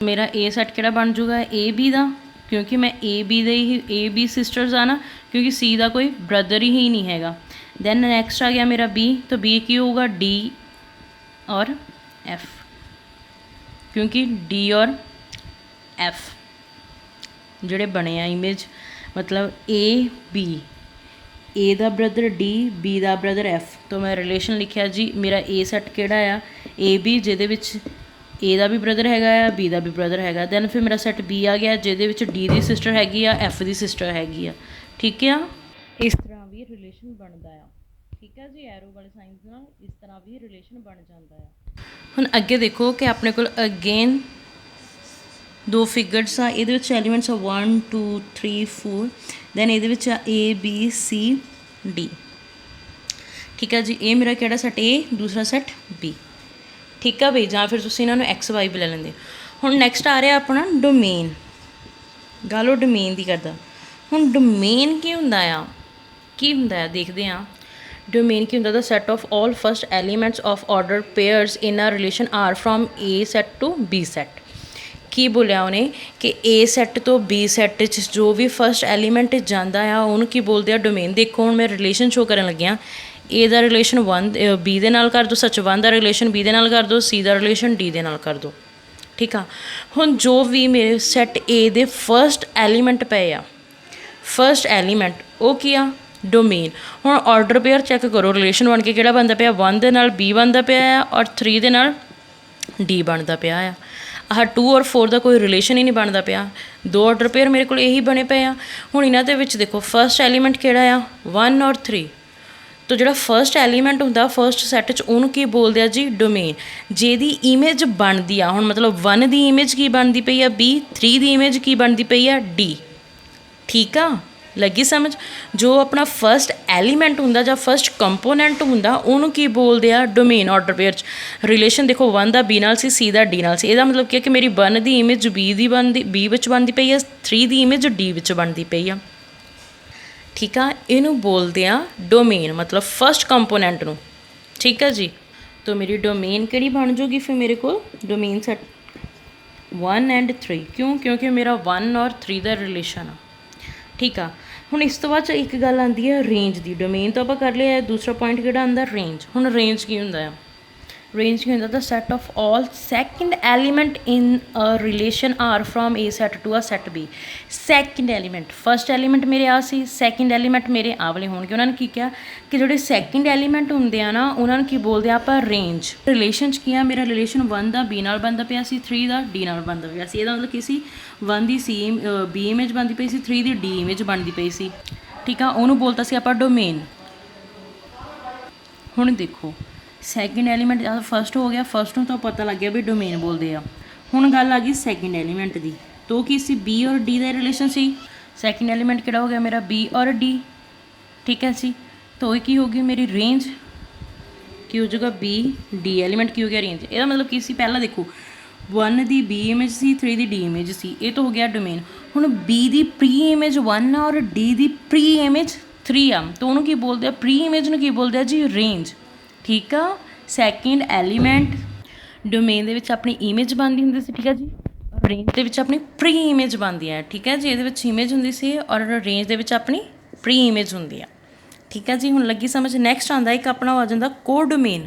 ਮੇਰਾ A ਸੈੱਟ ਕਿਹੜਾ ਬਣ ਜੂਗਾ AB ਦਾ, ਕਿਉਂਕਿ ਮੈਂ AB ਦੇ ਹੀ AB ਸਿਸਟਰਸ ਆ ਨਾ, ਕਿਉਂਕਿ C ਦਾ ਕੋਈ ਬ੍ਰਦਰ ਹੀ ਨਹੀਂ ਹੈਗਾ। ਦੈਨ ਨੈਕਸਟ ਆ ਗਿਆ ਮੇਰਾ B, ਤਾਂ B ਕੀ ਹੋਊਗਾ D ਔਰ F, ਕਿਉਂਕਿ D ਔਰ F ਜਿਹੜੇ ਬਣੇ ਆ ਇਮੇਜ, ਮਤਲਬ A the brother D, B the brother F। ਤਾਂ ਮੈਂ ਰਿਲੇਸ਼ਨ ਲਿਖਿਆ ਜੀ ਮੇਰਾ A ਸੈੱਟ ਕਿਹੜਾ ਆ AB, ਜਿਹਦੇ ਵਿੱਚ A ਦਾ ਵੀ ਬ੍ਰਦਰ ਹੈਗਾ ਆ, B ਦਾ ਵੀ ਬ੍ਰਦਰ ਹੈਗਾ। ਦੈਨ ਫਿਰ ਮੇਰਾ ਸੈੱਟ B ਆ ਗਿਆ ਜਿਹਦੇ ਵਿੱਚ D ਦੀ ਸਿਸਟਰ ਹੈਗੀ ਆ, F ਦੀ ਸਿਸਟਰ ਹੈਗੀ ਆ। ਠੀਕ ਆ, ਇਸ ਤਰ੍ਹਾਂ ਵੀ ਰਿਲੇਸ਼ਨ ਬਣਦਾ ਆ। ਠੀਕ ਆ ਜੀ, ਐਰੋ ਵਾਲੇ ਸਾਈਨਸ ਨਾਲ ਇਸ ਤਰ੍ਹਾਂ ਵੀ ਰਿਲੇਸ਼ਨ ਬਣ ਜਾਂਦਾ ਆ। ਹੁਣ ਅੱਗੇ ਦੇਖੋ ਕਿ ਆਪਣੇ ਕੋਲ ਅਗੇਨ ਦੋ ਫਿਗਰਸ ਆ, ਇਹਦੇ ਵਿੱਚ ਐਲੀਮੈਂਟਸ ਆ 1 2 3 4, ਦੈਨ ਇਹਦੇ ਵਿੱਚ ਆ A B C D। ਠੀਕ ਆ ਜੀ, ਇਹ ਮੇਰਾ ਕਿਹੜਾ ਸੈੱਟ A, ਦੂਸਰਾ ਸੈੱਟ B। ਠੀਕ ਆ ਬਈ, ਜਾਂ ਫਿਰ ਤੁਸੀਂ ਇਹਨਾਂ ਨੂੰ X Y ਵੀ ਲੈ ਲੈਂਦੇ। ਹੁਣ ਨੈਕਸਟ ਆ ਰਿਹਾ ਆਪਣਾ ਡੋਮੇਨ, ਗੱਲ ਉਹ ਡੋਮੇਨ ਦੀ ਕਰਦਾ। ਹੁਣ ਡੋਮੇਨ ਕੀ ਹੁੰਦਾ ਆ, ਕੀ ਹੁੰਦਾ ਆ ਦੇਖਦੇ ਹਾਂ। ਡੋਮੇਨ ਕੀ ਹੁੰਦਾ, the set of all first elements of order pairs in a relation R from A set to B set. ਕੀ ਬੋਲਿਆ ਉਹਨੇ ਕਿ A ਸੈੱਟ ਤੋਂ B ਸੈੱਟ 'ਚ ਜੋ ਵੀ ਫਸਟ ਐਲੀਮੈਂਟ ਜਾਂਦਾ ਆ ਉਹਨੂੰ ਕੀ ਬੋਲਦੇ ਆ ਡੋਮੇਨ। ਦੇਖੋ ਹੁਣ ਮੈਂ ਰਿਲੇਸ਼ਨ ਸ਼ੋ ਕਰਨ ਲੱਗਿਆ, A ਦਾ ਰਿਲੇਸ਼ਨ 1 B ਦੇ ਨਾਲ ਕਰ ਦਿਓ, ਸੱਚ 1 ਦਾ ਰਿਲੇਸ਼ਨ B ਦੇ ਨਾਲ ਕਰ ਦਿਓ, C ਦਾ ਰਿਲੇਸ਼ਨ D ਦੇ ਨਾਲ ਕਰ ਦਿਓ। ਠੀਕ ਆ, ਹੁਣ ਜੋ ਵੀ ਮੇਰੇ ਸੈੱਟ A ਦੇ ਫਸਟ ਐਲੀਮੈਂਟ ਪਏ ਆ, ਫਸਟ ਐਲੀਮੈਂਟ ਉਹ ਕੀ ਆ ਡੋਮੇਨ। ਹੁਣ ਆਰਡਰ ਪੇਅਰ ਚੈੱਕ ਕਰੋ, ਰਿਲੇਸ਼ਨ ਬਣ ਕੇ ਕਿਹੜਾ ਬਣਦਾ ਪਿਆ 1 ਦੇ ਨਾਲ B ਬਣਦਾ ਪਿਆ ਆ, ਔਰ 3 ਦੇ ਨਾਲ D ਬਣਦਾ ਪਿਆ ਆ। ਆਹ 2 ਔਰ 4 ਦਾ ਕੋਈ ਰਿਲੇਸ਼ਨ ਹੀ ਨਹੀਂ ਬਣਦਾ ਪਿਆ, ਦੋ ਆਰਡਰ ਪੇਅਰ ਮੇਰੇ ਕੋਲ ਇਹੀ ਬਣੇ ਪਏ ਆ। ਹੁਣ ਇਹਨਾਂ ਦੇ ਵਿੱਚ ਦੇਖੋ ਫਸਟ ਐਲੀਮੈਂਟ ਕਿਹੜਾ ਆ 1 ਔਰ 3, ਤਾਂ ਜਿਹੜਾ ਫਸਟ ਐਲੀਮੈਂਟ ਹੁੰਦਾ ਫਸਟ ਸੈੱਟ 'ਚ ਉਹਨੂੰ ਕੀ ਬੋਲਦੇ ਆ ਜੀ ਡੋਮੇਨ। ਜਿਹਦੀ ਇਮੇਜ ਬਣਦੀ ਆ, ਹੁਣ ਮਤਲਬ 1 ਦੀ ਇਮੇਜ ਕੀ ਬਣਦੀ ਪਈ ਆ B, 3 ਦੀ ਇਮੇਜ ਕੀ ਬਣਦੀ ਪਈ ਆ D। ਠੀਕ ਆ, ਲੱਗੀ ਸਮਝ। ਜੋ ਆਪਣਾ ਫਸਟ ਐਲੀਮੈਂਟ ਹੁੰਦਾ ਜਾਂ ਫਸਟ ਕੰਪੋਨੈਂਟ ਹੁੰਦਾ ਉਹਨੂੰ ਕੀ ਬੋਲਦੇ ਆ ਡੋਮੇਨ। ਆਰਡਰ ਪੇਅਰ 'ਚ ਰਿਲੇਸ਼ਨ ਦੇਖੋ 1 ਦਾ B ਨਾਲ ਸੀ, C ਦਾ D ਨਾਲ ਸੀ, ਇਹਦਾ ਮਤਲਬ ਕੀ ਹੈ ਕਿ ਮੇਰੀ 1 ਦੀ ਇਮੇਜ B ਵਿੱਚ ਬਣਦੀ ਪਈ ਆ, 3 ਦੀ ਇਮੇਜ D ਵਿੱਚ ਬਣਦੀ ਪਈ ਆ। ਠੀਕ ਆ, ਇਹਨੂੰ ਬੋਲਦੇ ਆ ਡੋਮੇਨ, ਮਤਲਬ ਫਸਟ ਕੰਪੋਨੈਂਟ ਨੂੰ। ਠੀਕ ਆ ਜੀ, ਤਾਂ ਮੇਰੀ ਡੋਮੇਨ ਕਿਹੜੀ ਬਣ ਜੂਗੀ ਫਿਰ ਮੇਰੇ ਕੋਲ ਡੋਮੇਨ ਸੈੱਟ 1 ਐਂਡ 3। ਕਿਉਂ? ਕਿਉਂਕਿ ਮੇਰਾ 1 ਔਰ 3 ਦਾ ਰਿਲੇਸ਼ਨ ਆ। ਠੀਕ ਆ, ਹੁਣ ਇਸ ਤੋਂ ਬਾਅਦ 'ਚ ਇੱਕ ਗੱਲ ਆਉਂਦੀ ਹੈ ਰੇਂਜ ਦੀ। ਡੋਮੇਨ ਤਾਂ ਆਪਾਂ ਕਰ ਲਿਆ, ਦੂਸਰਾ ਪੁਆਇੰਟ ਕਿਹੜਾ ਆਉਂਦਾ ਰੇਂਜ। ਹੁਣ ਰੇਂਜ ਕੀ ਹੁੰਦਾ ਆ, ਰੇਂਜ ਕੀ ਹੁੰਦਾ the set of all second element in a relation R from A set to a set B। Second element, first element ਮੇਰੇ ਆ ਸੀ, ਸੈਕਿੰਡ ਐਲੀਮੈਂਟ ਮੇਰੇ ਆਹ ਵਾਲੇ ਹੋਣਗੇ। ਉਹਨਾਂ ਨੇ ਕੀ ਕਿਹਾ ਕਿ ਜਿਹੜੇ ਸੈਕਿੰਡ ਐਲੀਮੈਂਟ ਹੁੰਦੇ ਆ ਨਾ ਉਹਨਾਂ ਨੂੰ ਕੀ ਬੋਲਦੇ ਆ ਆਪਾਂ ਰੇਂਜ। ਰਿਲੇਸ਼ਨ 'ਚ ਕੀ ਆ, ਮੇਰਾ ਰਿਲੇਸ਼ਨ 1 ਦਾ B ਨਾਲ ਬਣਦਾ ਪਿਆ ਸੀ, 3 ਦਾ D ਨਾਲ ਬਣਦਾ ਪਿਆ ਸੀ। ਇਹਦਾ ਮਤਲਬ ਕੀ ਸੀ 1 ਦੀ B ਇਮੇਜ ਬਣਦੀ ਪਈ ਸੀ, 3 ਦੀ D ਇਮੇਜ ਬਣਦੀ ਪਈ ਸੀ। ਠੀਕ ਆ, ਉਹਨੂੰ ਬੋਲਤਾ ਸੀ ਆਪਾਂ ਡੋਮੇਨ। ਹੁਣ ਦੇਖੋ ਸੈਕਿੰਡ ਐਲੀਮੈਂਟ ਜਦ ਫਸਟ ਹੋ ਗਿਆ, ਫਸਟ ਨੂੰ ਤਾਂ ਪਤਾ ਲੱਗ ਗਿਆ ਵੀ ਡੋਮੇਨ ਬੋਲਦੇ ਆ। ਹੁਣ ਗੱਲ ਆ ਗਈ ਸੈਕਿੰਡ ਐਲੀਮੈਂਟ ਦੀ, ਤੋ ਕੀ ਸੀ ਬੀ ਔਰ ਡੀ ਦਾ ਰਿਲੇਸ਼ਨ ਸੀ। ਸੈਕਿੰਡ ਐਲੀਮੈਂਟ ਕਿਹੜਾ ਹੋ ਗਿਆ ਮੇਰਾ ਬੀ ਔਰ ਡੀ, ਠੀਕ ਹੈ ਜੀ। ਤੋ ਇਹ ਕੀ ਹੋ ਗਈ ਮੇਰੀ ਰੇਂਜ, ਕੀ ਹੋ ਜਾਊਗਾ ਬੀ ਡੀ ਐਲੀਮੈਂਟ ਕੀ ਹੋ ਗਿਆ ਰੇਂਜ। ਇਹਦਾ ਮਤਲਬ ਕੀ ਸੀ, ਪਹਿਲਾਂ ਦੇਖੋ 1 ਦੀ ਬੀ ਇਮੇਜ ਸੀ, 3 ਦੀ ਡੀ ਇਮੇਜ ਸੀ, ਇਹ ਤਾਂ ਹੋ ਗਿਆ ਡੋਮੇਨ। ਹੁਣ ਬੀ ਦੀ ਪ੍ਰੀ ਇਮੇਜ 1 ਆ ਔਰ ਡੀ ਦੀ ਪ੍ਰੀ ਇਮੇਜ 3 ਆ, ਤਾਂ ਉਹਨੂੰ ਕੀ ਬੋਲਦੇ ਆ, ਪ੍ਰੀ ਇਮੇਜ ਨੂੰ ਕੀ ਬੋਲਦੇ ਆ ਜੀ, ਰੇਂਜ। ਠੀਕ ਆ, ਸੈਕਿੰਡ ਐਲੀਮੈਂਟ ਡੋਮੇਨ ਦੇ ਵਿੱਚ ਆਪਣੀ ਇਮੇਜ ਬਣਦੀ ਹੁੰਦੀ ਸੀ, ਠੀਕ ਹੈ ਜੀ, ਰੇਂਜ ਦੇ ਵਿੱਚ ਆਪਣੀ ਪ੍ਰੀ ਇਮੇਜ ਬਣਦੀ ਹੈ, ਠੀਕ ਹੈ ਜੀ। ਇਹਦੇ ਵਿੱਚ ਇਮੇਜ ਹੁੰਦੀ ਸੀ ਔਰ ਰੇਂਜ ਦੇ ਵਿੱਚ ਆਪਣੀ ਪ੍ਰੀ ਇਮੇਜ ਹੁੰਦੀ ਆ, ਠੀਕ ਹੈ ਜੀ। ਹੁਣ ਲੱਗੀ ਸਮਝ। ਨੈਕਸਟ ਆਉਂਦਾ ਇੱਕ ਆਪਣਾ ਆ ਜਾਂਦਾ ਕੋਡੋਮੇਨ।